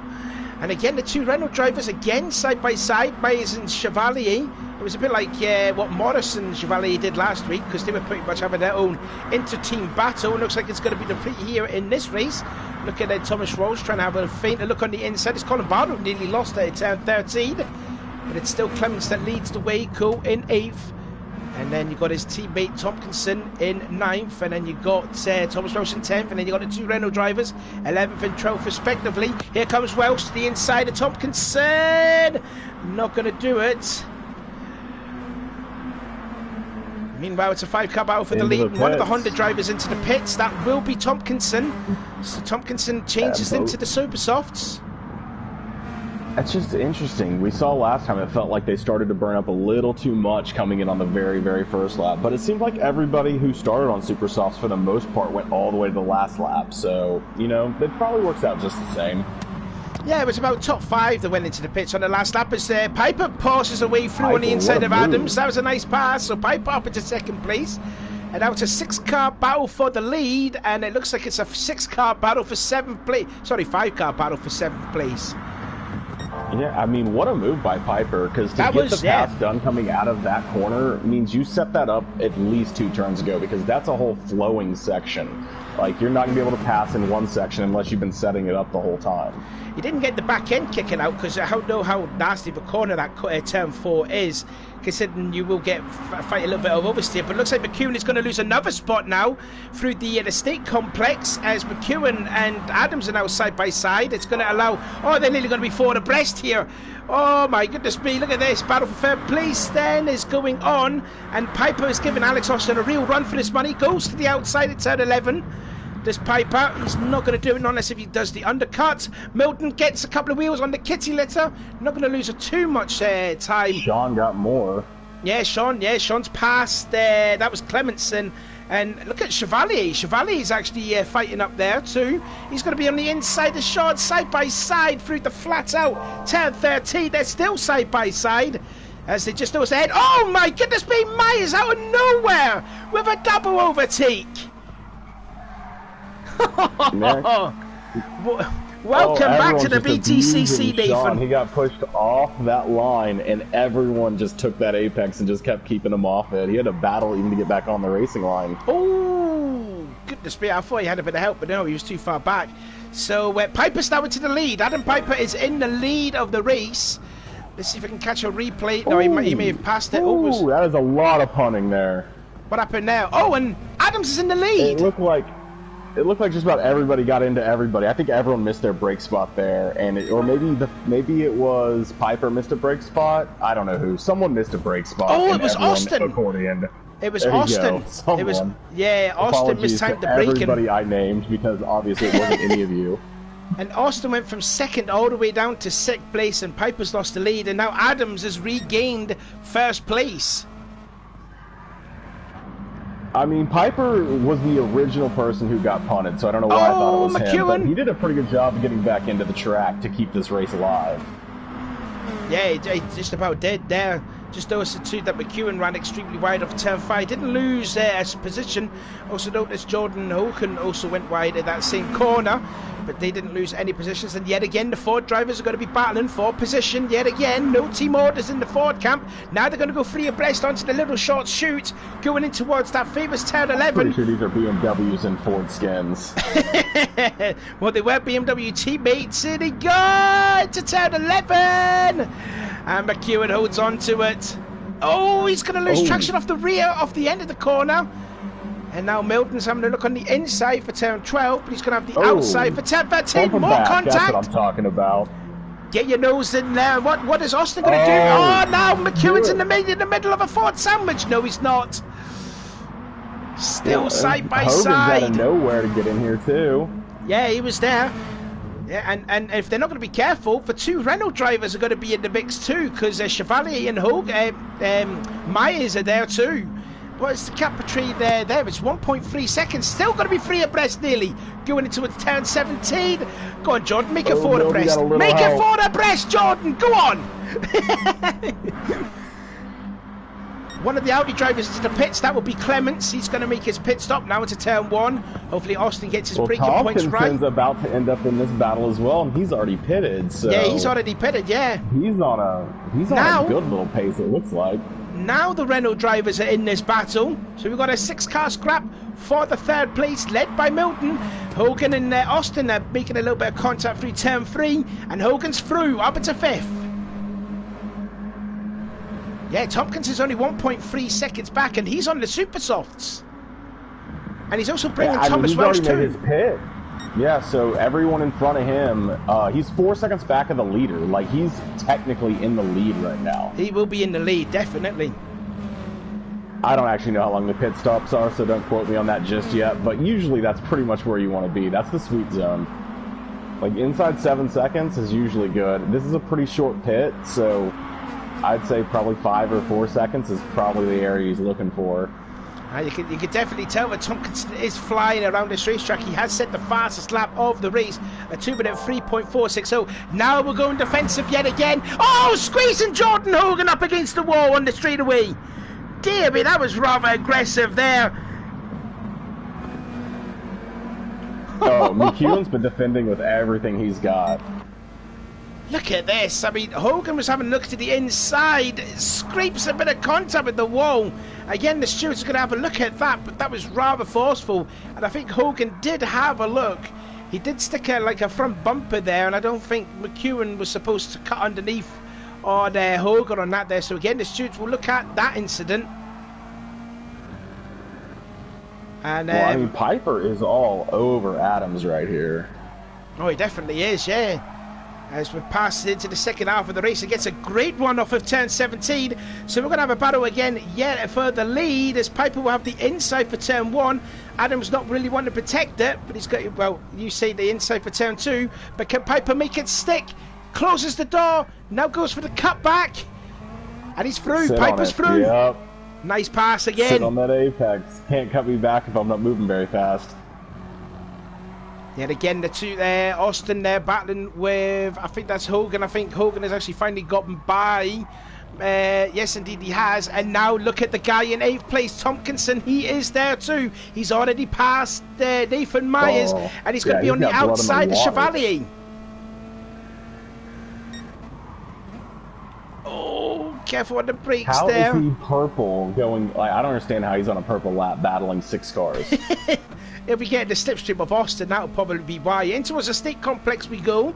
And again, the 2 Renault drivers again side by side, Myers and Chevalier. It was a bit like what Morris and Chevalier did last week, because they were pretty much having their own inter-team battle. It looks like it's going to be the repeat here in this race. Look at Thomas Rolls trying to have a fainter look on the inside. It's Colin Barrow nearly lost it at turn 13. But it's still Clements that leads the way, Cool in 8th. And then you got his teammate Tompkinson in 9th, and then you got Thomas Welsh in 10th, and then you got the 2 Renault drivers 11th and 12th respectively. Here comes Welsh to the inside of Tompkinson. Not going to do it. Meanwhile, it's a 5-car battle for the lead. One of the Honda drivers into the pits. That will be Tompkinson. So Tompkinson changes into the Super Softs. That's just interesting. We saw last time it felt like they started to burn up a little too much coming in on the very, very first lap. But it seemed like everybody who started on Super Softs for the most part went all the way to the last lap. So, you know, it probably works out just the same. Yeah, it was about top 5 that went into the pits on the last lap as Piper passes away through on the inside of Adams. That was a nice pass. So Piper up into 2nd place. And now it's a 6-car battle for the lead. And it looks like it's a 6-car battle for 7th place. Sorry, 5-car battle for 7th place. Yeah, I mean, what a move by Piper, because to get the pass done coming out of that corner means you set that up at least 2 turns ago, because that's a whole flowing section. Like, you're not going to be able to pass in one section unless you've been setting it up the whole time. He didn't get the back end kicking out, because I don't know how nasty of a corner that turn 4 is, considering you will get fight a little bit of oversteer. But it looks like McEwen is going to lose another spot now through the state complex, as McEwen and Adams are now side by side. It's going to allow, they're nearly going to be 4 abreast here. Oh my goodness me, look at this. Battle for 3rd place then is going on, and Piper is giving Alex Austin a real run for his money. Goes to the outside at turn 11. This Piper, he's not going to do it unless if he does the undercut. Milton gets a couple of wheels on the kitty litter. Not going to lose too much time. Sean got more. Yeah, Sean's passed there. That was Clementson. And look at Chevalier. Chevalier's actually fighting up there too. He's going to be on the inside of short, side by side through the flat out. Turn 13, they're still side by side. As they just nose ahead. Oh my goodness me, Myers out of nowhere with a double overtake. Welcome back to the BTCC, Nathan. He got pushed off that line, and everyone just took that apex and just kept keeping him off it. He had to battle even to get back on the racing line. Oh, goodness me. I thought he had a bit of help, but no, he was too far back. So Piper's now into the lead. Adam Piper is in the lead of the race. Let's see if I can catch a replay. No, he may have passed it. Ooh, that is a lot of punting there. What happened now? Oh, and Adams is in the lead. It looked like just about everybody got into everybody. I think everyone missed their brake spot there, and maybe it was Piper missed a brake spot. I don't know who. Someone missed a brake spot. Oh, it was Austin. It was Austin. It was Austin mistimed the braking. Everybody I named, because obviously it wasn't any of you. And Austin went from second all the way down to sixth place, and Piper's lost the lead, and now Adams has regained first place. I mean, Piper was the original person who got punted, so I don't know why I thought it was him, but he did a pretty good job of getting back into the track to keep this race alive. Yeah, he just about did there. Just noticed too that McEwen ran extremely wide off turn 5. Didn't lose his position. Also noticed Jordan Hogan also went wide at that same corner, but they didn't lose any positions. And yet again, the Ford drivers are going to be battling for position. Yet again, no team orders in the Ford camp. Now they're going to go free abreast onto the little short chute, going in towards that famous turn 11. Pretty sure these are BMWs and Ford skins. Well, they were BMW teammates. And he got to turn 11. And McEwen holds on to it. Oh, he's going to lose traction off the rear, off the end of the corner. And now Milton's having a look on the inside for turn 12, but he's going to have the outside for turn 13. More contact. That's what I'm talking about. Get your nose in there. What is Austin going to do? Oh, now McEwen's in the middle of a Ford sandwich. No, he's not. Still side by side. Hogan's out of nowhere to get in here, too. Yeah, he was there. Yeah, and if they're not going to be careful, the two Renault drivers are going to be in the mix too, because Chevalier and Myers are there too. What's the cap between there? It's 1.3 seconds. Still going to be free abreast nearly. Going into turn 17. Go on, Jordan. Make it forward abreast. Make it forward abreast, Jordan. Go on. One of the Audi drivers to the pits, that will be Clements. He's going to make his pit stop now into turn 1. Hopefully Austin gets his braking points right. Tompkinson's about to end up in this battle as well, and he's already pitted. So yeah, he's already pitted, yeah. He's on a good little pace, it looks like. Now the Renault drivers are in this battle. So we've got a 6-car scrap for the third place, led by Milton. Hogan and Austin are making a little bit of contact through turn 3, and Hogan's through, up into 5th. Yeah, Tompkins is only 1.3 seconds back, and he's on the super softs. And he's also bringing Thomas Welch too. Made his pit. Yeah, so everyone in front of him, he's 4 seconds back of the leader. Like, he's technically in the lead right now. He will be in the lead, definitely. I don't actually know how long the pit stops are, so don't quote me on that just yet. But usually that's pretty much where you want to be. That's the sweet zone. Like, inside 7 seconds is usually good. This is a pretty short pit, so I'd say probably 5 or 4 seconds is probably the area he's looking for. You can definitely tell that Tompkins is flying around this racetrack. He has set the fastest lap of the race, a 2-minute 3.460. Now we're going defensive yet again. Oh, squeezing Jordan Hogan up against the wall on the straightaway. Dear me, that was rather aggressive there. Oh, McEwen's been defending with everything he's got. Look at this. I mean, Hogan was having a look to the inside. Scrapes a bit of contact with the wall. Again, the stewards are going to have a look at that, but that was rather forceful. And I think Hogan did have a look. He did stick like a front bumper there, and I don't think McEwen was supposed to cut underneath on Hogan on that there. So again, the stewards will look at that incident. And well, I mean, Piper is all over Adams right here. Oh, he definitely is, yeah. As we pass into the second half of the race, it gets a great one off of turn 17. So we're going to have a battle again yet for the lead, as Piper will have the inside for turn 1. Adams not really wanting to protect it, but he's got, well, you say the inside for turn 2. But can Piper make it stick? Closes the door, now goes for the cutback. And he's through, Piper's through. Yep. Nice pass again. Sit on that apex. Can't cut me back if I'm not moving very fast. Yet again, the two there. Austin there battling with, I think that's Hogan. I think Hogan has actually finally gotten by. Yes, indeed he has. And now look at the guy in 8th place, Tompkinson. He is there too. He's already passed Nathan Myers, and he's going to be on the outside of Chevalier. Oh, careful on the brakes there. How is he purple going? Like, I don't understand how he's on a purple lap battling 6 cars. If we get the slipstream of Austin, that'll probably be why. Into a state complex we go.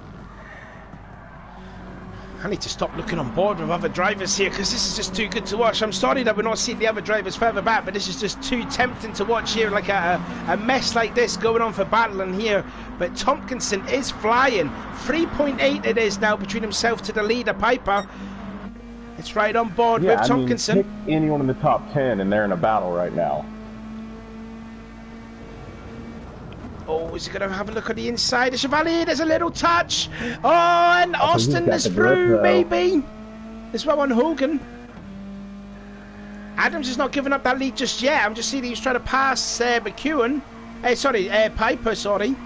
I need to stop looking on board with other drivers here because this is just too good to watch. I'm sorry that we're not seeing the other drivers further back, but this is just too tempting to watch here, like a mess like this going on for battling here. But Tompkinson is flying. 3.8 it is now between himself to the leader, Piper. It's right on board with Tompkinson. Pick anyone in the top 10 and they're in a battle right now. Oh, is he going to have a look on the inside of Chevalier? There's a little touch. Oh, and Austin is through, maybe. This one on Hogan. Adams is not giving up that lead just yet. I'm just seeing he's trying to pass McEwen. Piper, sorry.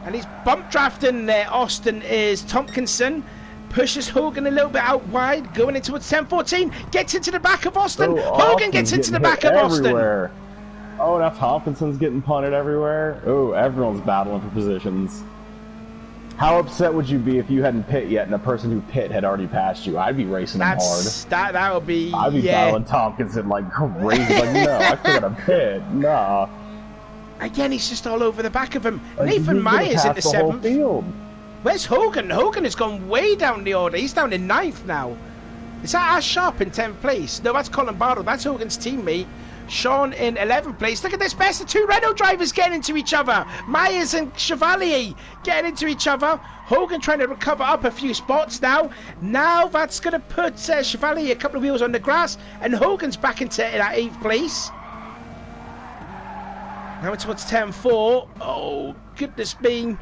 And he's bump drafting Austin is Tompkinson. Pushes Hogan a little bit out wide, going into 10-14. Gets into the back of Austin. Hogan gets into the back of Austin. Oh, now Tompkinson's getting punted everywhere. Oh, everyone's battling for positions. How upset would you be if you hadn't pit yet and the person who pit had already passed you? I'd be racing him hard. That would be. I'd be battling Tompkinson like crazy. Like, no, I still gotta pit. Nah. Again, he's just all over the back of him. Like, Nathan Myers in the 7th. Field. Where's Hogan? Hogan has gone way down the order. He's down in 9th now. Is that Ash Sharp in 10th place? No, that's Colin Barrow. That's Hogan's teammate. Sean in 11th place. Look at this, best of 2 Renault drivers getting into each other. Myers and Chevalier getting into each other. Hogan trying to recover up a few spots now. Now that's going to put Chevalier a couple of wheels on the grass, and Hogan's back into that 8th place. Now it's towards 10-4. Oh, goodness me.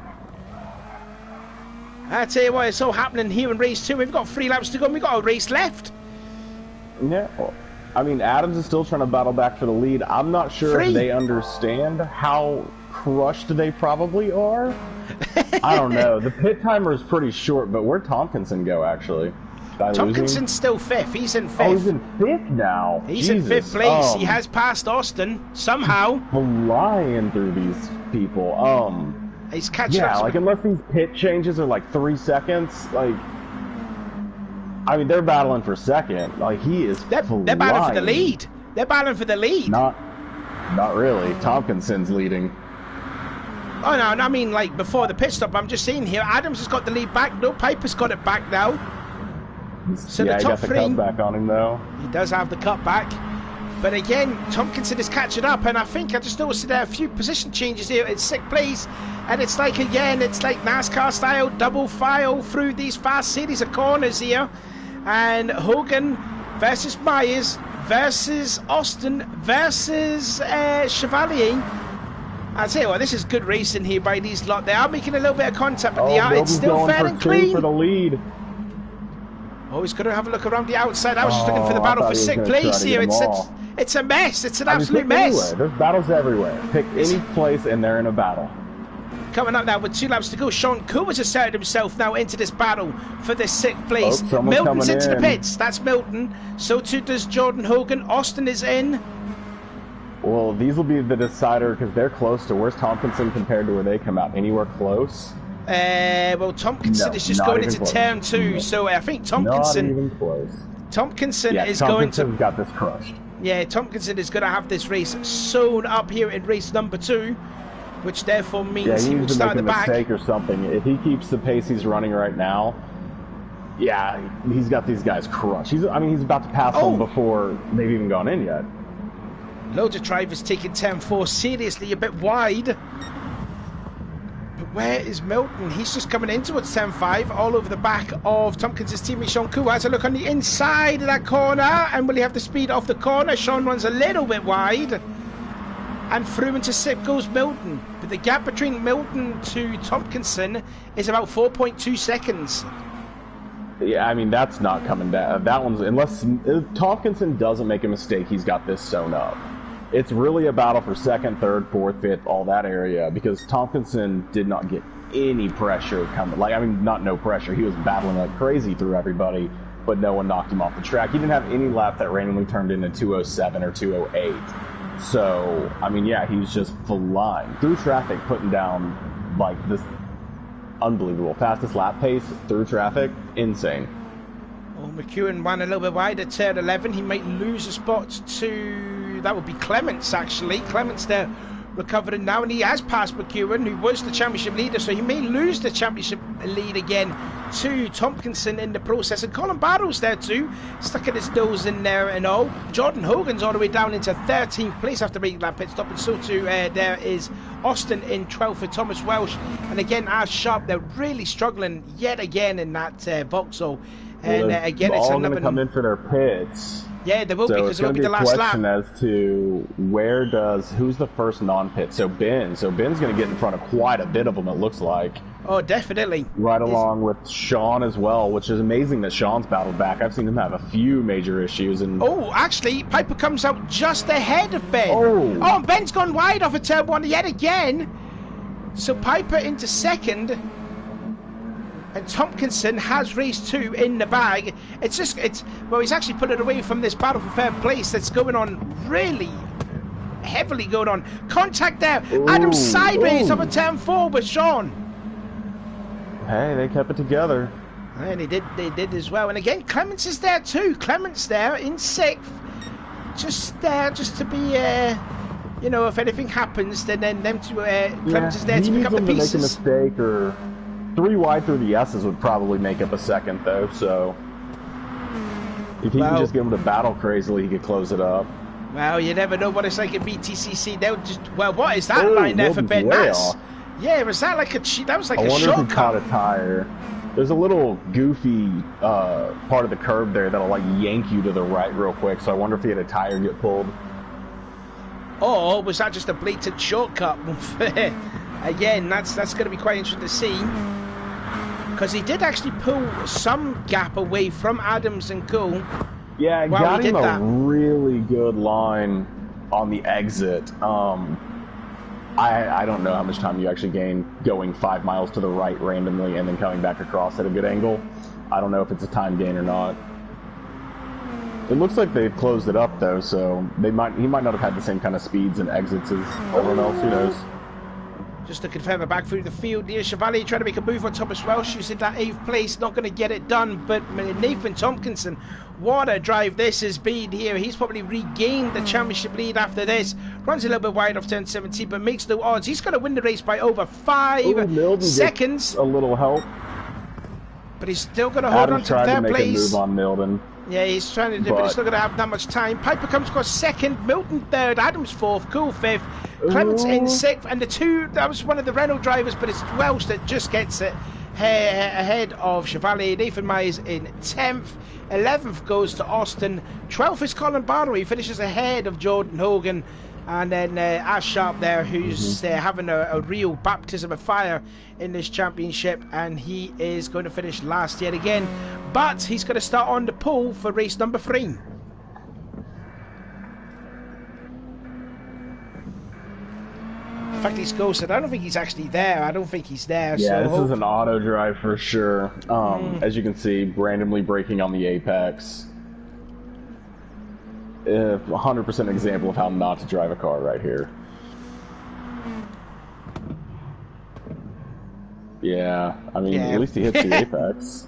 I tell you what, it's all happening here in race 2. We've got 3 laps to go and we've got a race left. Yeah, well, I mean, Adams is still trying to battle back for the lead. I'm not sure if they understand how crushed they probably are. I don't know. The pit timer is pretty short, but where'd Tompkinson go, actually? Tompkinson's still 5th. He's in 5th. Oh, he's in 5th now. He's in 5th place. He has passed Austin, somehow. Flying through these people. He's catching up. Yeah, like, unless these pit changes are like 3 seconds, like... I mean, they're battling for second. Like, he is They're battling for the lead. They're battling for the lead. Not really. Tompkinson's leading. Oh, no, I mean, like, before the pit stop, I'm just saying here, Adams has got the lead back. No, Piper's got it back now. So yeah, the top he got the 3... cut back on him, though. He does have the cut back. But again, Tompkinson is catching up, and I think I just noticed there are a few position changes here in 6th place. And it's like, again, it's like NASCAR style, double file through these fast series of corners here. And Hogan versus Myers versus Austin versus Chevalier. I tell you what, this is good racing here by these lot. They are making a little bit of contact, but it's still fair and clean. For the lead. Oh, he's going to have a look around the outside. I was just looking for the battle for 6th place here. It's a mess. It's an absolute mess. There's battles everywhere. Pick any place and they're in a battle. Coming up now with 2 laps to go, Sean Cooper's asserted himself now into this battle for this 6th place. Milton's into the pits. That's Milton. So too does Jordan Hogan. Austin is in. Well, these will be the decider because they're close to. Where's Tompkinson compared to where they come out? Anywhere close? Well, Tompkinson is just going into turn 2. So I think Tompkinson... Not even close. Tompkinson is going to... Tompkinson's got this crushed. Yeah, Tompkinson is going to have this race sewn up here in race number 2, which therefore means he will start at the back. Mistake or something. If he keeps the pace he's running right now, yeah, he's got these guys crushed. He's about to pass them before they've even gone in yet. Loads of drivers taking 10-4 seriously, a bit wide. But where is Milton? He's just coming in towards 10-5, all over the back of Tompkinson's teammate Sean Cooper. Has a look on the inside of that corner, and will he have the speed off the corner? Sean runs a little bit wide, and through into 6th goes Milton. But the gap between Milton to Tompkinson is about 4.2 seconds. Yeah, I mean, that's not coming down. That one's, unless Tompkinson doesn't make a mistake, he's got this sewn up. It's really a battle for second, third, fourth, fifth, all that area, because Tompkinson did not get any pressure coming. Like, I mean, not no pressure. He was battling like crazy through everybody, but no one knocked him off the track. He didn't have any lap that randomly turned into 207 or 208. So, I mean, yeah, he was just flying through traffic, putting down, like, this unbelievable. Fastest lap pace through traffic. Insane. Oh, McEwen ran a little bit wide at turn 11. He might lose a spot to... That would be Clements, actually. Clements there recovering now, and he has passed McEwen, who was the championship leader, so he may lose the championship lead again to Tompkinson in the process. And Colin Barrow's there too, stuck at his nose in there and all. Jordan Hogan's all the way down into 13th place after making that pit stop, and so too there is Austin in 12th for Thomas Welsh. And again, as Sharp, they're really struggling yet again in that Vauxhall. And again, it's all another... going to come in for their pits. Yeah, they will, because it will be the last lap. So it's going to be a question as to who's the first non-pit. So Ben's going to get in front of quite a bit of them, it looks like. Oh, definitely. Right along with Sean as well, which is amazing that Sean's battled back. I've seen him have a few major issues. And oh, actually, Piper comes out just ahead of Ben. Oh, and Ben's gone wide off of turn 1 yet again. So Piper into second. And Tompkinson has race 2 in the bag. Well, he's actually put it away from this battle for third place that's going on really heavily going on. Contact there. Ooh, Adams sideways over turn 4 with Sean. Hey, they kept it together. And they did as well. And again, Clements is there too. Clements there in 6th. Just there, just to be, you know, if anything happens, then them two, Clements is there to pick up the pieces. Make a mistake or... 3 wide through the S's would probably make up a second, though, so... If he can just get him to battle crazily, he could close it up. Well, you never know what it's like at BTCC. They'll just... Well, what is that line there for Ben Mass? Yeah, was that like a... That was like a shortcut. I wonder if he caught a tire. There's a little goofy part of the curb there that'll, like, yank you to the right real quick, so I wonder if he had a tire get pulled. Or was that just a blatant shortcut? Again, that's going to be quite interesting to see. Because he did actually pull some gap away from Adams and Cole. Yeah, got him a really good line on the exit. I don't know how much time you actually gain going 5 miles to the right randomly and then coming back across at a good angle. I don't know if it's a time gain or not. It looks like they've closed it up though, so he might not have had the same kind of speeds and exits as everyone else. Who knows? Just to confirm it back through the field, Neil Chevalier trying to make a move on Thomas Welsh, who's in that 8th place, not going to get it done, but Nathan Tompkinson, what a drive this has been here. He's probably regained the championship lead after this, runs a little bit wide off turn 17, but makes no odds. He's going to win the race by over 5 seconds. A little help. But he's still going to hold on to third place. A move on Milden. Yeah, he's trying to do, but he's not going to have that much time. Piper comes across 2nd, Milton 3rd, Adams 4th, Cool 5th, Clements in 6th, and that was one of the Renault drivers, but it's Welsh that just gets it ahead of Chevalier. Nathan Myers in 10th, 11th goes to Austin, 12th is Colin Barrow, he finishes ahead of Jordan Hogan, and then Ash Sharp there, who's having a real baptism of fire in this championship, and he is going to finish last yet again, but he's going to start on the pole for race number 3. In fact, he's ghosted. I don't think he's actually there. I don't think he's there. Yeah, so this is an auto drive for sure. As you can see, randomly braking on the apex. 100% example of how not to drive a car right here. Yeah, I mean, at least he hits the apex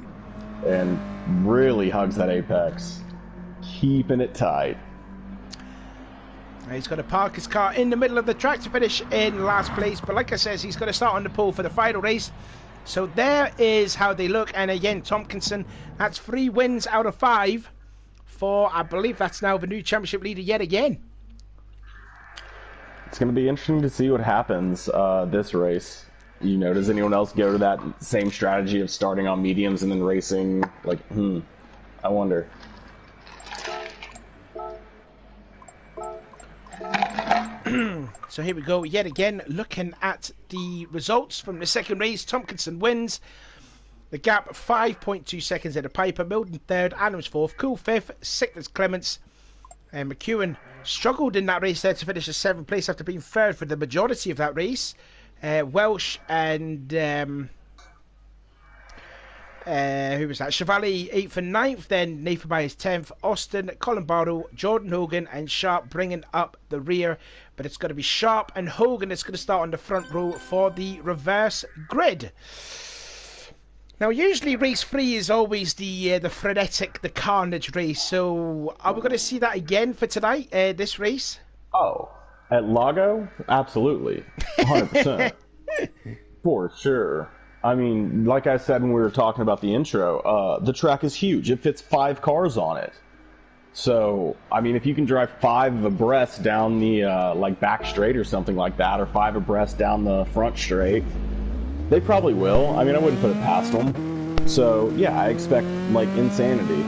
and really hugs that apex, keeping it tight. He's got to park his car in the middle of the track to finish in last place, but like I said, he's got to start on the pole for the final race. So there is how they look, and again, Tompkinson, that's 3 wins out of 5 for, I believe that's now the new championship leader yet again. It's going to be interesting to see what happens this race. You know, does anyone else go to that same strategy of starting on mediums and then racing? Like, I wonder. So here we go yet again, looking at the results from the second race. Tompkinson wins. The gap 5.2 seconds at the Piper. Milden third, Adams fourth, Cool fifth, Sickness Clements. And McEwen struggled in that race there to finish in 7th place after being third for the majority of that race. Welsh and who was that? Chevalier 8th and 9th, then Nathan Myers 10th, Austin, Colin Barrow, Jordan Hogan and Sharp bringing up the rear, but it's going to be Sharp and Hogan that's going to start on the front row for the reverse grid. Now usually race 3 is always the frenetic, the carnage race, so are we going to see that again for tonight, this race? Oh, at Lago? Absolutely. 100%. For sure. I mean, like I said when we were talking about the intro, the track is huge. It fits 5 cars on it. So, I mean, if you can drive 5 abreast down the, like, back straight or something like that, or 5 abreast down the front straight, they probably will. I mean, I wouldn't put it past them. So, yeah, I expect, like, insanity.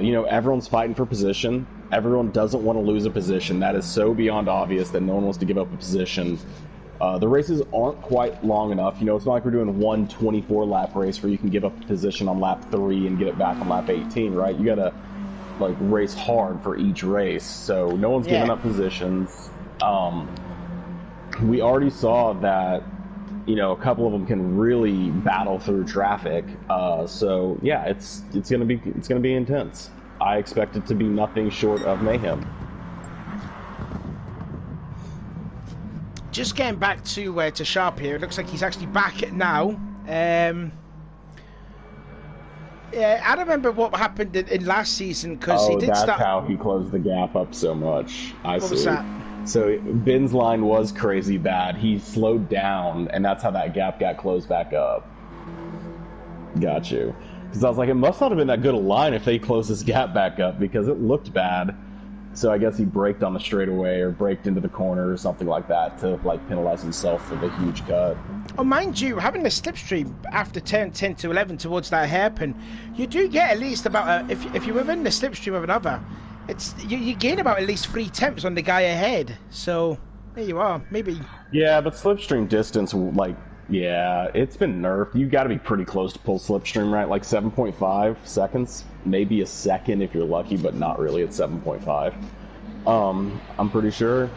You know, everyone's fighting for position. Everyone doesn't want to lose a position. That is so beyond obvious that no one wants to give up a position. The races aren't quite long enough. You know, it's not like we're doing one 24-lap race where you can give up a position on lap 3 and get it back on lap 18, right? You gotta, like, race hard for each race. So no one's giving up positions. We already saw that, you know, a couple of them can really battle through traffic. So yeah, it's gonna be intense. I expect it to be nothing short of mayhem. Just getting back to Sharp here. It looks like he's actually back now. Yeah, I remember what happened in last season because he did start. That's how he closed the gap up so much. What was that? So Ben's line was crazy bad. He slowed down, and that's how that gap got closed back up. Got you. Because I was like, it must not have been that good a line if they closed this gap back up because it looked bad. So I guess he braked on the straightaway or braked into the corner or something like that to, like, penalize himself for the huge cut. Oh, mind you, having the slipstream after turn 10 to 11 towards that hairpin, you do get at least about if you're within the slipstream of another, it's you gain about at least 3 tenths on the guy ahead. So there you are, maybe. Yeah, but slipstream distance, like, yeah, it's been nerfed. You got to be pretty close to pull slipstream, right? Like 7.5 seconds, maybe a second if you're lucky, but not really at 7.5. I'm pretty sure.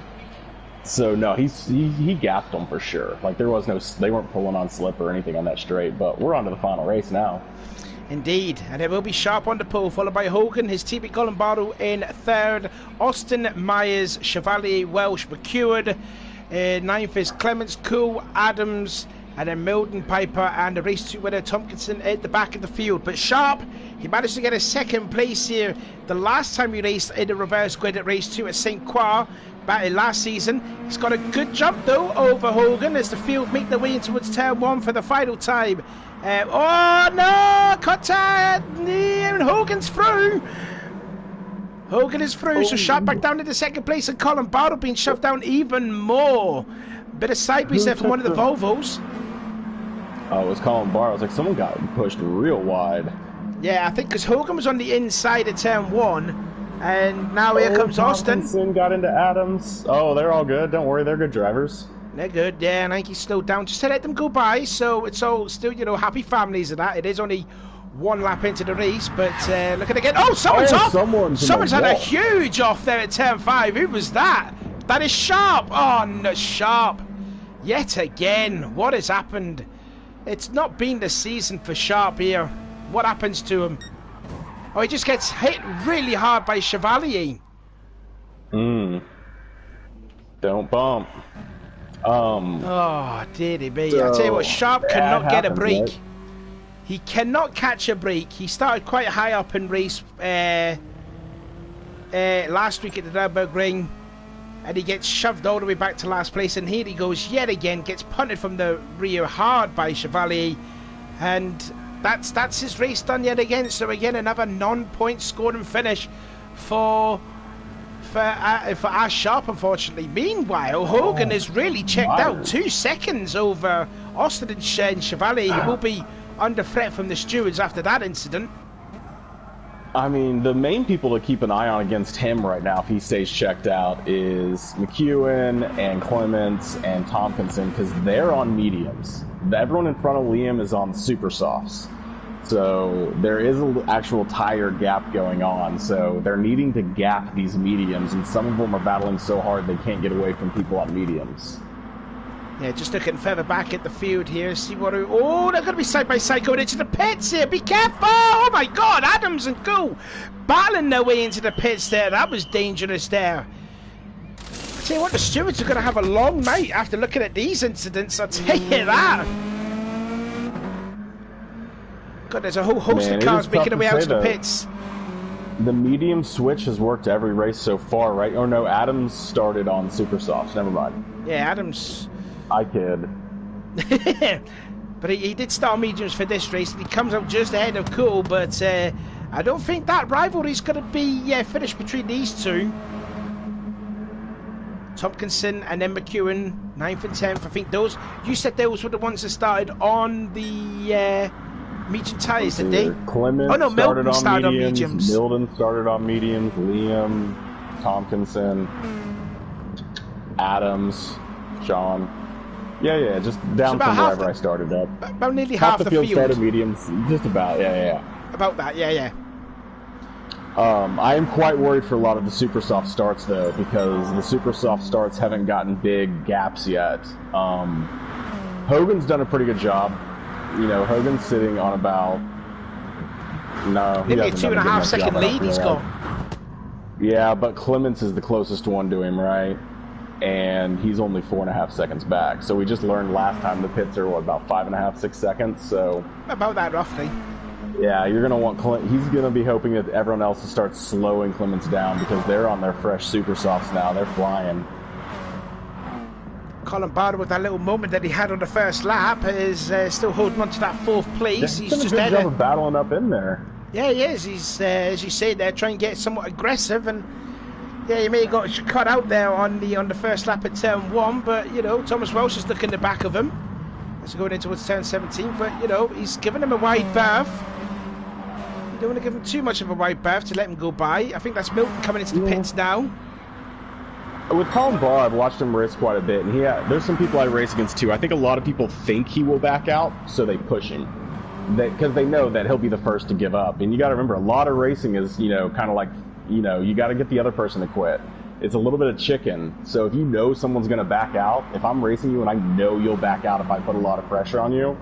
So no, he gapped them for sure. Like they weren't pulling on slip or anything on that straight. But we're on to the final race now. Indeed, and it will be Sharp on the pole, followed by Hogan, his teammate Colin Barrow in 3rd, Austin, Myers, Chevalier, Welsh, McEwen. 9th is Clements, Cool, Adams, and then Milden, Piper, and the race 2 winner Tompkinson at the back of the field. But Sharp, he managed to get a 2nd place here the last time he raced in the reverse grid at race 2 at St. Croix back in last season. He's got a good jump though over Hogan as the field make their way in towards turn 1 for the final time. Oh no! Contact! And Hogan's through! Hogan is through, so Sharp back down to the 2nd place, and Colin Barrow being shoved down even more. Bit of sideways there from one of the Volvos. Oh, it was Colin Barrow. It was like someone got pushed real wide. Yeah, I think because Hogan was on the inside of turn 1, and now here comes Austin. Austin got into Adams. Oh, they're all good. Don't worry, they're good drivers. They're good, yeah, and I think he's slowed down just to let them go by, so it's all still, you know, happy families of that. It is only 1 lap into the race, but look at it again. Oh, someone's off! Someone's had a huge off there at turn 5. Who was that? That is Sharp! Oh, no, Sharp. Yet again, what has happened? It's not been the season for Sharp here. What happens to him? Oh, he just gets hit really hard by Chevalier. Don't bump. Oh, dearie me. So, I tell you what, Sharp cannot get a break. Right? He cannot catch a break. He started quite high up in race last week at the Nürburgring, and he gets shoved all the way back to last place, and here he goes yet again, gets punted from the rear hard by Chevalier, and that's his race done yet again. So again, another non-point scoring finish for Ash Sharp, unfortunately. Meanwhile, Hogan is really checked out. 2 seconds over Austin and Chevalier. He will be under threat from the stewards after that incident. I mean, the main people to keep an eye on against him right now, if he stays checked out, is McEwen and Clements and Tompkinson, because they're on mediums. Everyone in front of Liam is on super softs. So there is an actual tire gap going on, so they're needing to gap these mediums, and some of them are battling so hard they can't get away from people on mediums. Yeah, just looking further back at the field here, see what... Oh, they're going to be side by side going into the pits here. Be careful! Oh my God, Adams and Go battling their way into the pits there. That was dangerous there. I tell you what, the stewards are going to have a long night after looking at these incidents, I'll tell you that. God, there's a whole host of cars making their way out to the pits. The medium switch has worked every race so far, right? Or no, Adams started on super softs. Never mind. Yeah, Adams... I kid. But he did start mediums for this race, and he comes out just ahead of Cole, but I don't think that rivalry's going to be finished between these two. Tompkinson and then McEwen, 9th and 10th. I think those, you said those were the ones that started on the medium tyres, did they? Clemens Milton started on mediums. Milton started on mediums. Liam, Tompkinson, Adams, Sean. Yeah, just down from wherever I started up. About nearly half the field started mediums, just about, yeah. About that, yeah. I am quite worried for a lot of the super soft starts, though, because the super soft starts haven't gotten big gaps yet. Hogan's done a pretty good job. You know, Hogan's sitting on about... No, he hasn't done a 2.5 second lead he's got. Yeah, but Clements is the closest one to him, right? And he's only 4.5 seconds back. So we just learned last time the pits are, what, about 5.5, 6 seconds? So about that, roughly. Yeah, you're going to want he's going to be hoping that everyone else will start slowing Clements down because they're on their fresh super softs now. They're flying. Colin Barter, with that little moment that he had on the first lap, is still holding on to that 4th place. He's done a good job of battling up in there. Yeah, he is. He's, as you say, they're trying to get somewhat aggressive, and yeah, he may have got cut out there on the first lap at turn 1, but you know, Thomas Welsh is looking in the back of him as going in towards turn 17. But you know, he's given him a wide berth. You don't want to give him too much of a wide berth to let him go by. I think that's Milton coming into the pits now. With Colin Barr, I've watched him race quite a bit, and there's some people I race against too. I think a lot of people think he will back out, so they push him. Because they know that he'll be the first to give up. And you got to remember, a lot of racing is, you know, kind of like, you know, you got to get the other person to quit. It's a little bit of chicken. So if you know someone's going to back out, if I'm racing you and I know you'll back out if I put a lot of pressure on you,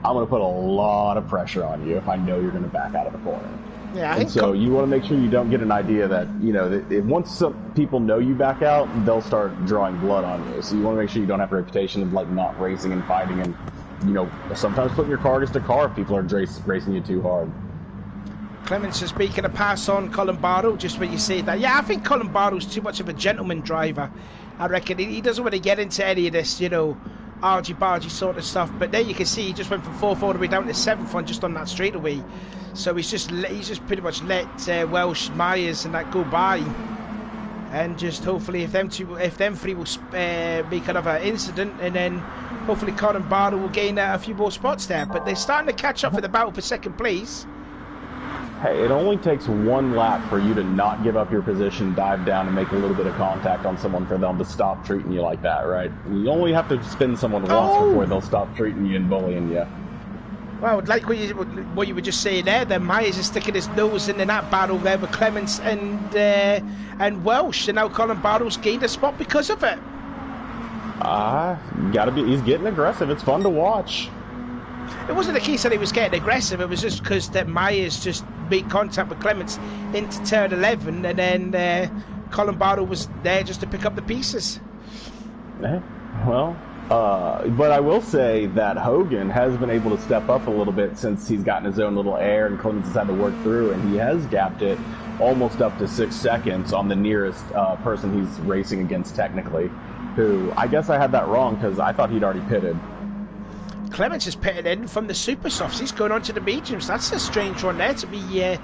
I'm going to put a lot of pressure on you if I know you're going to back out of the corner. Yeah, and so you want to make sure you don't get an idea that, you know, if once some people know you back out, they'll start drawing blood on you. So you want to make sure you don't have a reputation of, like, not racing and fighting and, you know, sometimes putting your car against a car if people are racing you too hard. Clements is making a pass on Colin Barrow, just when you say that. Yeah, I think Colin Barrow's too much of a gentleman driver. I reckon he doesn't want to get into any of this, you know, argy-bargy sort of stuff. But there you can see he just went from 4th all the way down to 7th on just on that straightaway. So he's just pretty much let Welsh, Myers and that go by. And just hopefully if them three will make another incident, and then hopefully Colin Barrow will gain a few more spots there. But they're starting to catch up for the battle for 2nd place. Hey, it only takes one lap for you to not give up your position, dive down, and make a little bit of contact on someone for them to stop treating you like that, right? You only have to spin someone once before they'll stop treating you and bullying you. Well, like what you were just saying there, then Myers is sticking his nose in that battle there with Clements and Welsh, and now Colin Barrow's gained a spot because of it. He's getting aggressive. It's fun to watch. It wasn't the case that he was getting aggressive, it was just because that Myers just made contact with Clements into turn 11, and then Colin Barrow was there just to pick up the pieces. Well, but I will say that Hogan has been able to step up a little bit since he's gotten his own little air and Clements has had to work through, and he has gapped it almost up to 6 seconds on the nearest person he's racing against technically, who I guess I had that wrong because I thought he'd already pitted. Clements is pitted in from the super softs. He's going on to the mediums. That's a strange one there to be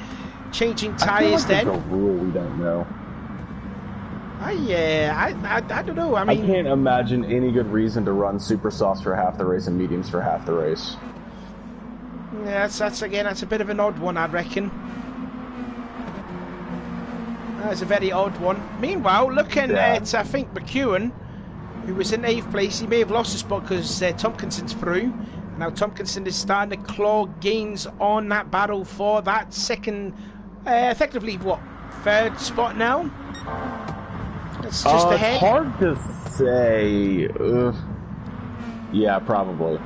changing tyres then. There's a rule we don't know. I don't know. I mean, I can't imagine any good reason to run super softs for half the race and mediums for half the race. Yeah, that's a bit of an odd one, I reckon. That's a very odd one. Meanwhile, looking at, I think, McEwen, who was in 8th place, he may have lost the spot because Tompkinson's through. Now Tompkinson is starting to claw gains on that battle for that second, effectively, what, 3rd spot now? It's just ahead. It's hard to say. Yeah, probably.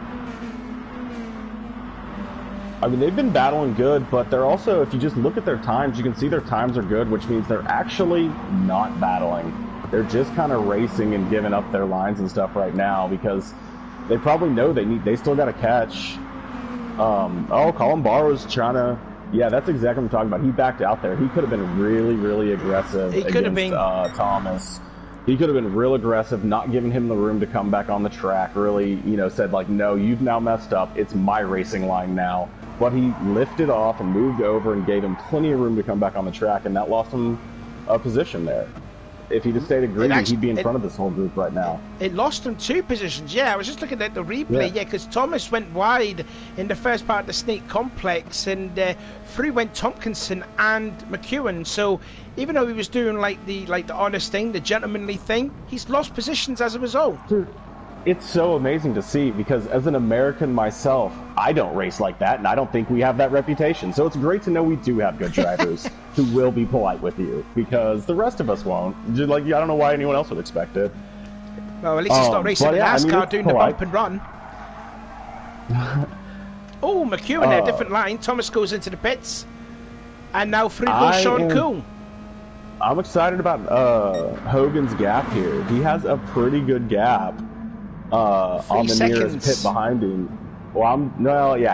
I mean, they've been battling good, but they're also, if you just look at their times, you can see their times are good, which means they're actually not battling. They're just kind of racing and giving up their lines and stuff right now because they probably know they still got to catch. Colin Barrow's trying to, yeah, that's exactly what I'm talking about. He backed out there. He could have been really, really aggressive against Thomas. He could have been real aggressive, not giving him the room to come back on the track, really, said like, no, you've now messed up. It's my racing line now. But he lifted off and moved over and gave him plenty of room to come back on the track, and that lost him a position there. If he just stayed agreed, he'd be in front of this whole group right now. It lost him 2 positions, yeah. I was just looking at the replay, because Thomas went wide in the first part of the Snake Complex, and through went Tompkinson and McEwen. So even though he was doing like the honest thing, the gentlemanly thing, he's lost positions as a result. Dude, it's so amazing to see because as an American myself, I don't race like that, and I don't think we have that reputation. So it's great to know we do have good drivers who will be polite with you because the rest of us won't. Like, I don't know why anyone else would expect it. Well, at least it's not racing NASCAR doing polite. The bump and run. Oh, McEwen, a different line. Thomas goes into the pits, and now through goes Sean Cool. I'm excited about Hogan's gap here. He has a pretty good gap. On the nearest pit behind him. Well,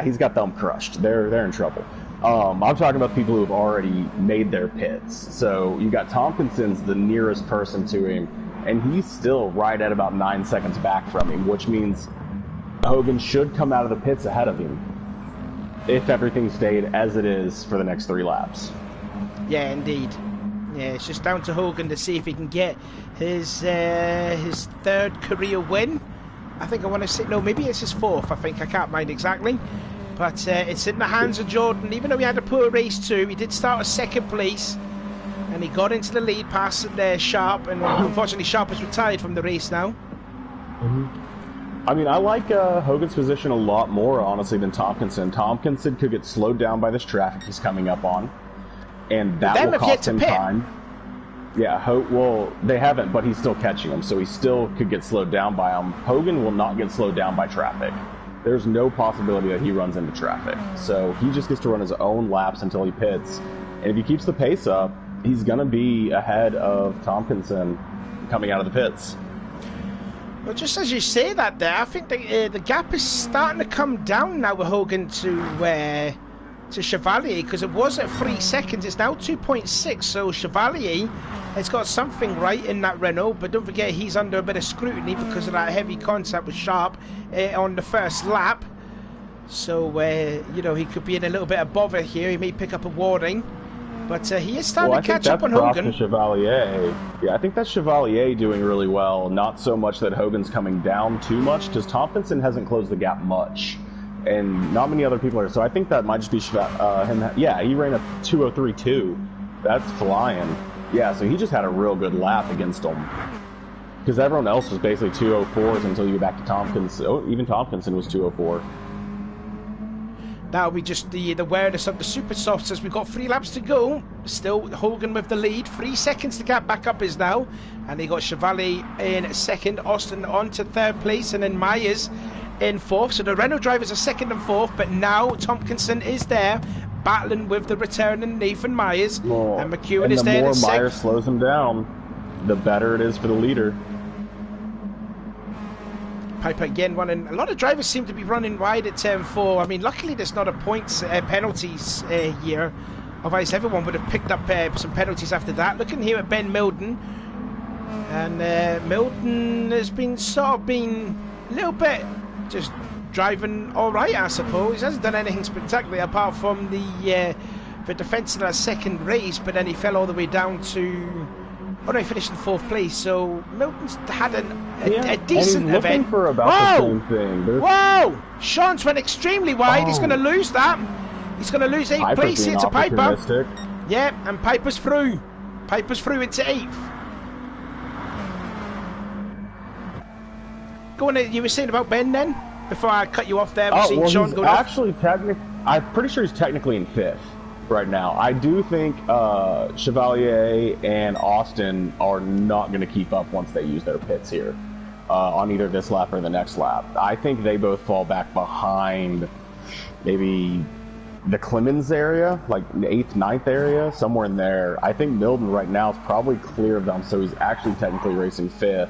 he's got them crushed. They're in trouble. I'm talking about people who have already made their pits. So you got Tompkinson's the nearest person to him, and he's still right at about 9 seconds back from him, which means Hogan should come out of the pits ahead of him if everything stayed as it is for the next 3 laps. Yeah, indeed. Yeah, it's just down to Hogan to see if he can get his 3rd career win. I think I want to say, no, maybe it's his 4th, I think. I can't mind exactly. But it's in the hands of Jordan. Even though he had a poor race too, he did start at 2nd place. And he got into the lead, passing Sharp. And unfortunately, Sharp is retired from the race now. I mean, I like Hogan's position a lot more, honestly, than Tompkinson. Tompkinson could get slowed down by this traffic he's coming up on. And that will cost him time. Yeah, well, they haven't, but he's still catching them, so he still could get slowed down by them. Hogan will not get slowed down by traffic. There's no possibility that he runs into traffic. So he just gets to run his own laps until he pits. And if he keeps the pace up, he's going to be ahead of Tompkinson coming out of the pits. Well, just as you say that there, I think the gap is starting to come down now with Hogan to Chevalier, because it was at 3 seconds. It's now 2.6, so Chevalier has got something right in that Renault, but don't forget he's under a bit of scrutiny because of that heavy contact with Sharp on the first lap. So he could be in a little bit of bother here. He may pick up a warning, but he is starting to catch up on Hogan. Chevalier. Yeah, I think that's Chevalier doing really well. Not so much that Hogan's coming down too much, because Tompkinson hasn't closed the gap much. And not many other people are, so I think that might just be him. Yeah, he ran a 2:03.2. That's flying. Yeah, so he just had a real good lap against him. Because everyone else was basically 2:04s until you get back to Tompkinson. Oh, even Tompkinson was 2:04. That'll be just the awareness of the super softs as we've got 3 laps to go. Still Hogan with the lead. 3 seconds to get back up is now. And they got Chevalier in 2nd, Austin on to 3rd place, and then Myers in 4th. So the Renault drivers are 2nd and 4th, but now Tompkinson is there battling with the returning Nathan Myers, and McEwen is there in 6th. The more Myers slows him down, the better it is for the leader. Piper again running. A lot of drivers seem to be running wide at turn 4. I mean, luckily there's not a points penalties here. Otherwise everyone would have picked up some penalties after that. Looking here at Ben Milden, and Milden has been a little bit just driving all right, I suppose. He hasn't done anything spectacular apart from the defence in that 2nd race, but then he fell all the way down to... Oh no, he finished in 4th place, so Milton's had a decent and he's event. For about the same thing. Whoa! Sean's went extremely wide. He's going to lose that. He's going to lose 8th place here to Piper. Yep, and Piper's through. Piper's through into 8th. Go on, you were saying about Ben then? Before I cut you off there, we've seen Sean go off. Actually, I'm pretty sure he's technically in 5th right now. I do think Chevalier and Austin are not going to keep up once they use their pits here on either this lap or the next lap. I think they both fall back behind maybe the Clemens area, like the 8th, 9th area, somewhere in there. I think Milton right now is probably clear of them, so he's actually technically racing 5th.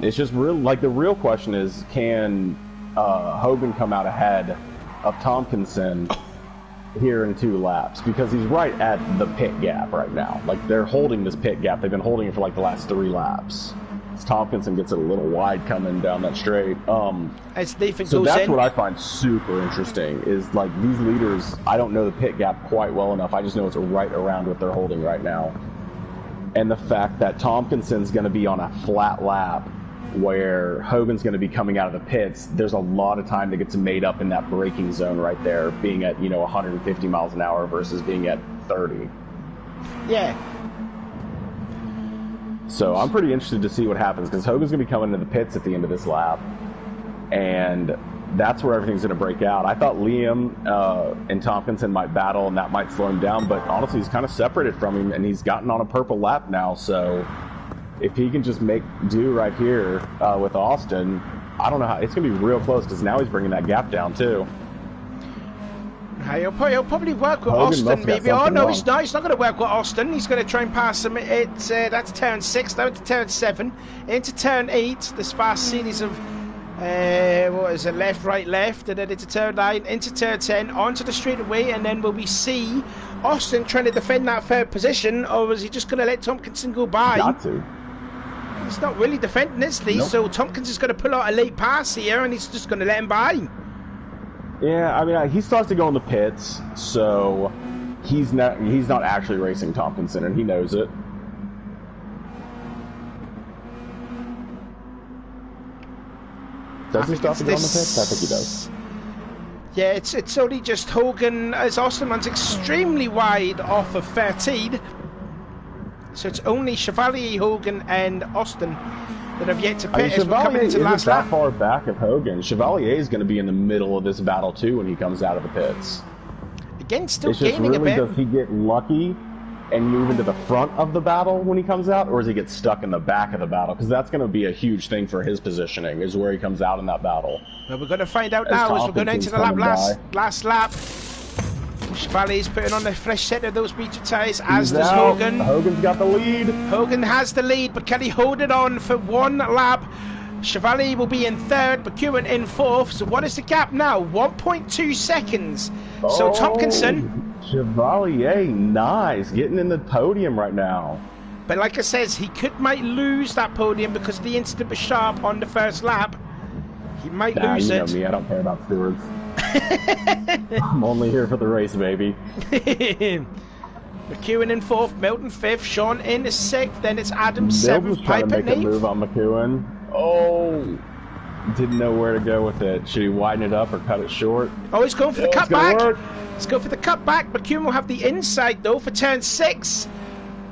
It's just real. Like the real question is, can Hogan come out ahead of Tompkinson here in 2 laps? Because he's right at the pit gap right now. Like they're holding this pit gap. They've been holding it for like the last 3 laps. As Tompkinson gets it a little wide coming down that straight. As Nathan so goes that's in. what I find super interesting is like these leaders. I don't know the pit gap quite well enough. I just know it's right around what they're holding right now. And the fact that Tompkinson's going to be on a flat lap where Hogan's going to be coming out of the pits, there's a lot of time that gets made up in that braking zone right there, being at, 150 miles an hour versus being at 30. Yeah. So I'm pretty interested to see what happens because Hogan's going to be coming into the pits at the end of this lap. And that's where everything's going to break out. I thought Liam and Tompkinson might battle and that might slow him down, but honestly he's kind of separated from him and he's gotten on a purple lap now, so if he can just make do right here with Austin, I don't know how, it's going to be real close because now he's bringing that gap down too. He'll probably work with Hogan Austin maybe. Oh no, wrong. he's not going to work with Austin. He's going to try and pass him. That's turn 6, down to turn 7, into turn 8, this fast series of what is it, left, right, left, and then into turn 9, into turn 10, onto the straightaway, and then will we see Austin trying to defend that 3rd position, or is he just going to let Tompkinson go by? Got to. He's not really defending, is he? Nope. So Tompkinson's going to pull out a late pass here, and he's just going to let him by. Yeah, I mean, he starts to go in the pits, so he's not actually racing Tompkinson, and he knows it. Does he stop to go in the pits? I think he does. Yeah, it's only just Hogan, as Austin runs extremely wide off of 13. So it's only Chevalier, Hogan, and Austin that have yet to pit as we're coming into the last lap. That far back of Hogan. Chevalier is going to be in the middle of this battle too when he comes out of the pits. Again, still it's just gaining really, a bit. does he get lucky and move into the front of the battle when he comes out, or does he get stuck in the back of the battle? Because that's going to be a huge thing for his positioning, is where he comes out in that battle. Well, we're going to find out now as we're going into the last lap. Chevalier's putting on a fresh set of those meter tyres, as does Hogan. Hogan's got the lead. Hogan has the lead, but can he hold it on for 1 lap? Chevalier will be in 3rd, McEwen in 4th. So what is the gap now? 1.2 seconds. So Tompkinson. Chevalier, nice. Getting in the podium right now. But like I says, he might lose that podium because the incident was sharp on the 1st lap. He might lose it. You know me, I don't care about stewards. I'm only here for the race, baby. McEwen in 4th, Milton 5th, Sean in 6th, then it's Adam 7th, Piper in 8th. Trying to make a move on McEwen. Oh, didn't know where to go with it. Should he widen it up or cut it short? Oh, he's going for the cutback. Let's go for the cutback. McEwen will have the inside though for turn 6.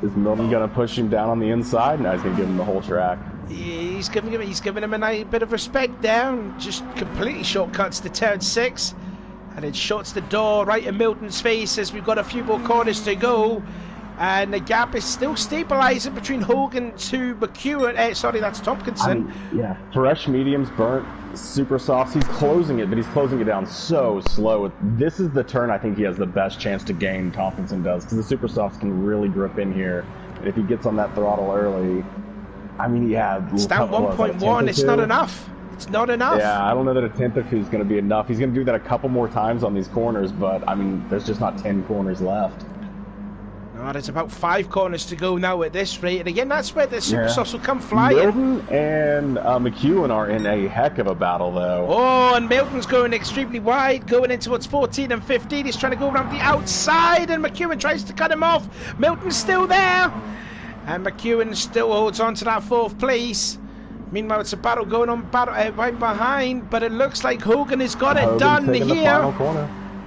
Is Milton going to push him down on the inside? No, he's going to give him the whole track. He's giving him a nice bit of respect there. Just completely shortcuts to turn 6. And it shuts the door right in Milton's face as we've got a few more corners to go. And the gap is still stabilising between Hogan to McEwen. Sorry, that's Tompkinson. Yeah, fresh mediums, burnt, super softs. He's closing it, but he's closing it down so slow. This is the turn I think he has the best chance to gain, Tompkinson does, because the super softs can really grip in here. And if he gets on that throttle early, I mean, yeah. It's down 1.1. It's not enough. It's not enough. Yeah, I don't know that a 10th or 2 is going to be enough. He's going to do that a couple more times on these corners, but, I mean, there's just not 10 corners left. No, there's about 5 corners to go now at this rate. And again, that's where the super softs will come flying. Milton and McEwen are in a heck of a battle, though. Oh, and Milton's going extremely wide, going in towards 14 and 15. He's trying to go around the outside, and McEwen tries to cut him off. Milton's still there. And McEwen still holds on to that 4th place. Meanwhile, it's a battle going on right behind, but it looks like Hogan has got it done here.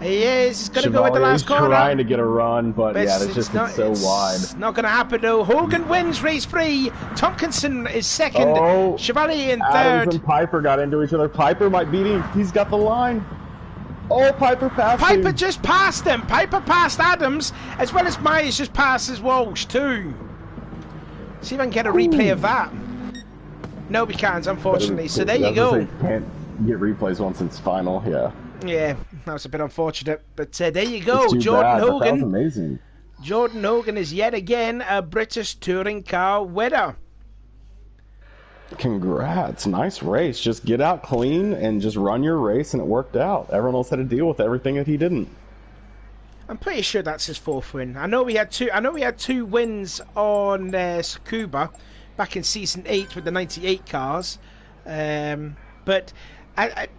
He is. He's going to go at the last corner. Trying to get a run, but yeah, it's so wide. It's not going to happen though. Hogan wins race 3. Tompkinson is second. Oh, Chevalier in Adams third. and Piper got into each other. Piper might beat him. He's got the line. Oh, Piper passed him. Piper just passed him. Piper passed Adams, as well as Myers just passes Walsh too. See if I can get a replay of that. No, we can't, unfortunately. So there you go. Can't get replays once it's final. Yeah. Yeah, that was a bit unfortunate, but there you go. Jordan Hogan. That was amazing. Jordan Hogan is yet again a British touring car winner. Congrats. Nice race. Just get out clean and just run your race, and it worked out. Everyone else had to deal with everything that he didn't. I'm pretty sure that's his 4th win. I know we had two wins on Tsukuba back in season 8 with the 98 cars. But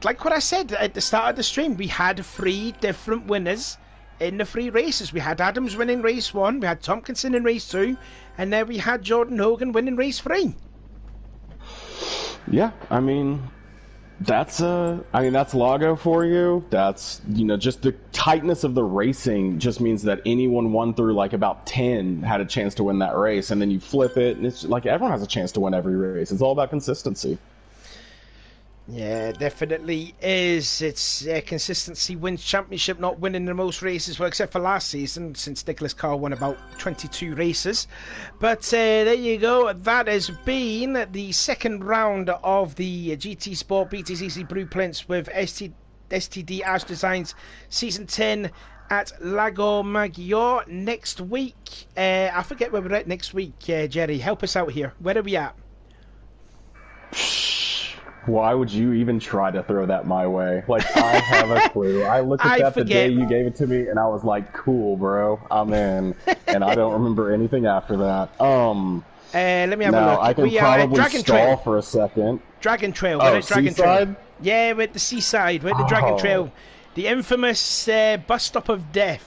like what I said at the start of the stream, we had 3 different winners in the 3 races. We had Adams winning race 1, we had Tompkinson in race 2, and then we had Jordan Hogan winning race 3. Yeah, I mean that's Lago for you. That's, just the tightness of the racing just means that anyone 1 through like about 10 had a chance to win that race, and then you flip it and it's like everyone has a chance to win every race. It's all about consistency. Yeah, definitely is. It's consistency wins championship, not winning the most races, well, except for last season, since Nicholas Carr won about 22 races. But there you go. That has been the second round of the GT Sport BTCC Blueprints with STDash Designs Season 10 at Lago Maggiore. Next week, I forget where we're at next week, Jerry. Help us out here. Where are we at? Why would you even try to throw that my way? Like, I have a clue. I looked at that the day you gave it to me, and I was like, cool, bro. I'm in. And I don't remember anything after that. Let me have a look. I can probably stall for a second. Dragon Trail. We're at Dragon Trail. Yeah, we're at the seaside. We're at the Dragon Trail. The infamous bus stop of death.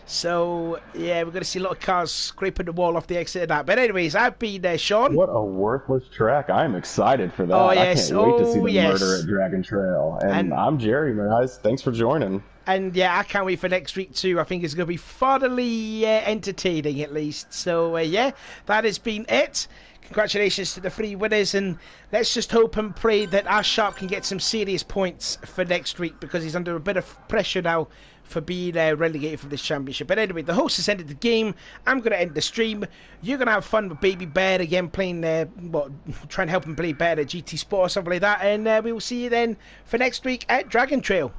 So, yeah, we're going to see a lot of cars scraping the wall off the exit of that. But anyways, I've been there, Sean. What a worthless track. I'm excited for that. Oh, yes. I can't wait to see the murder at Dragon Trail. And I'm Jerry, guys. Thanks for joining. And, yeah, I can't wait for next week, too. I think it's going to be thoroughly entertaining, at least. So, yeah, that has been it. Congratulations to the 3 winners, and let's just hope and pray that our Sharp can get some serious points for next week, because he's under a bit of pressure now for being relegated from this championship. But anyway, the host has ended the game. I'm going to end the stream. You're going to have fun with Baby Bear again, playing trying to help him play better at GT Sport or something like that, and we will see you then for next week at Dragon Trail.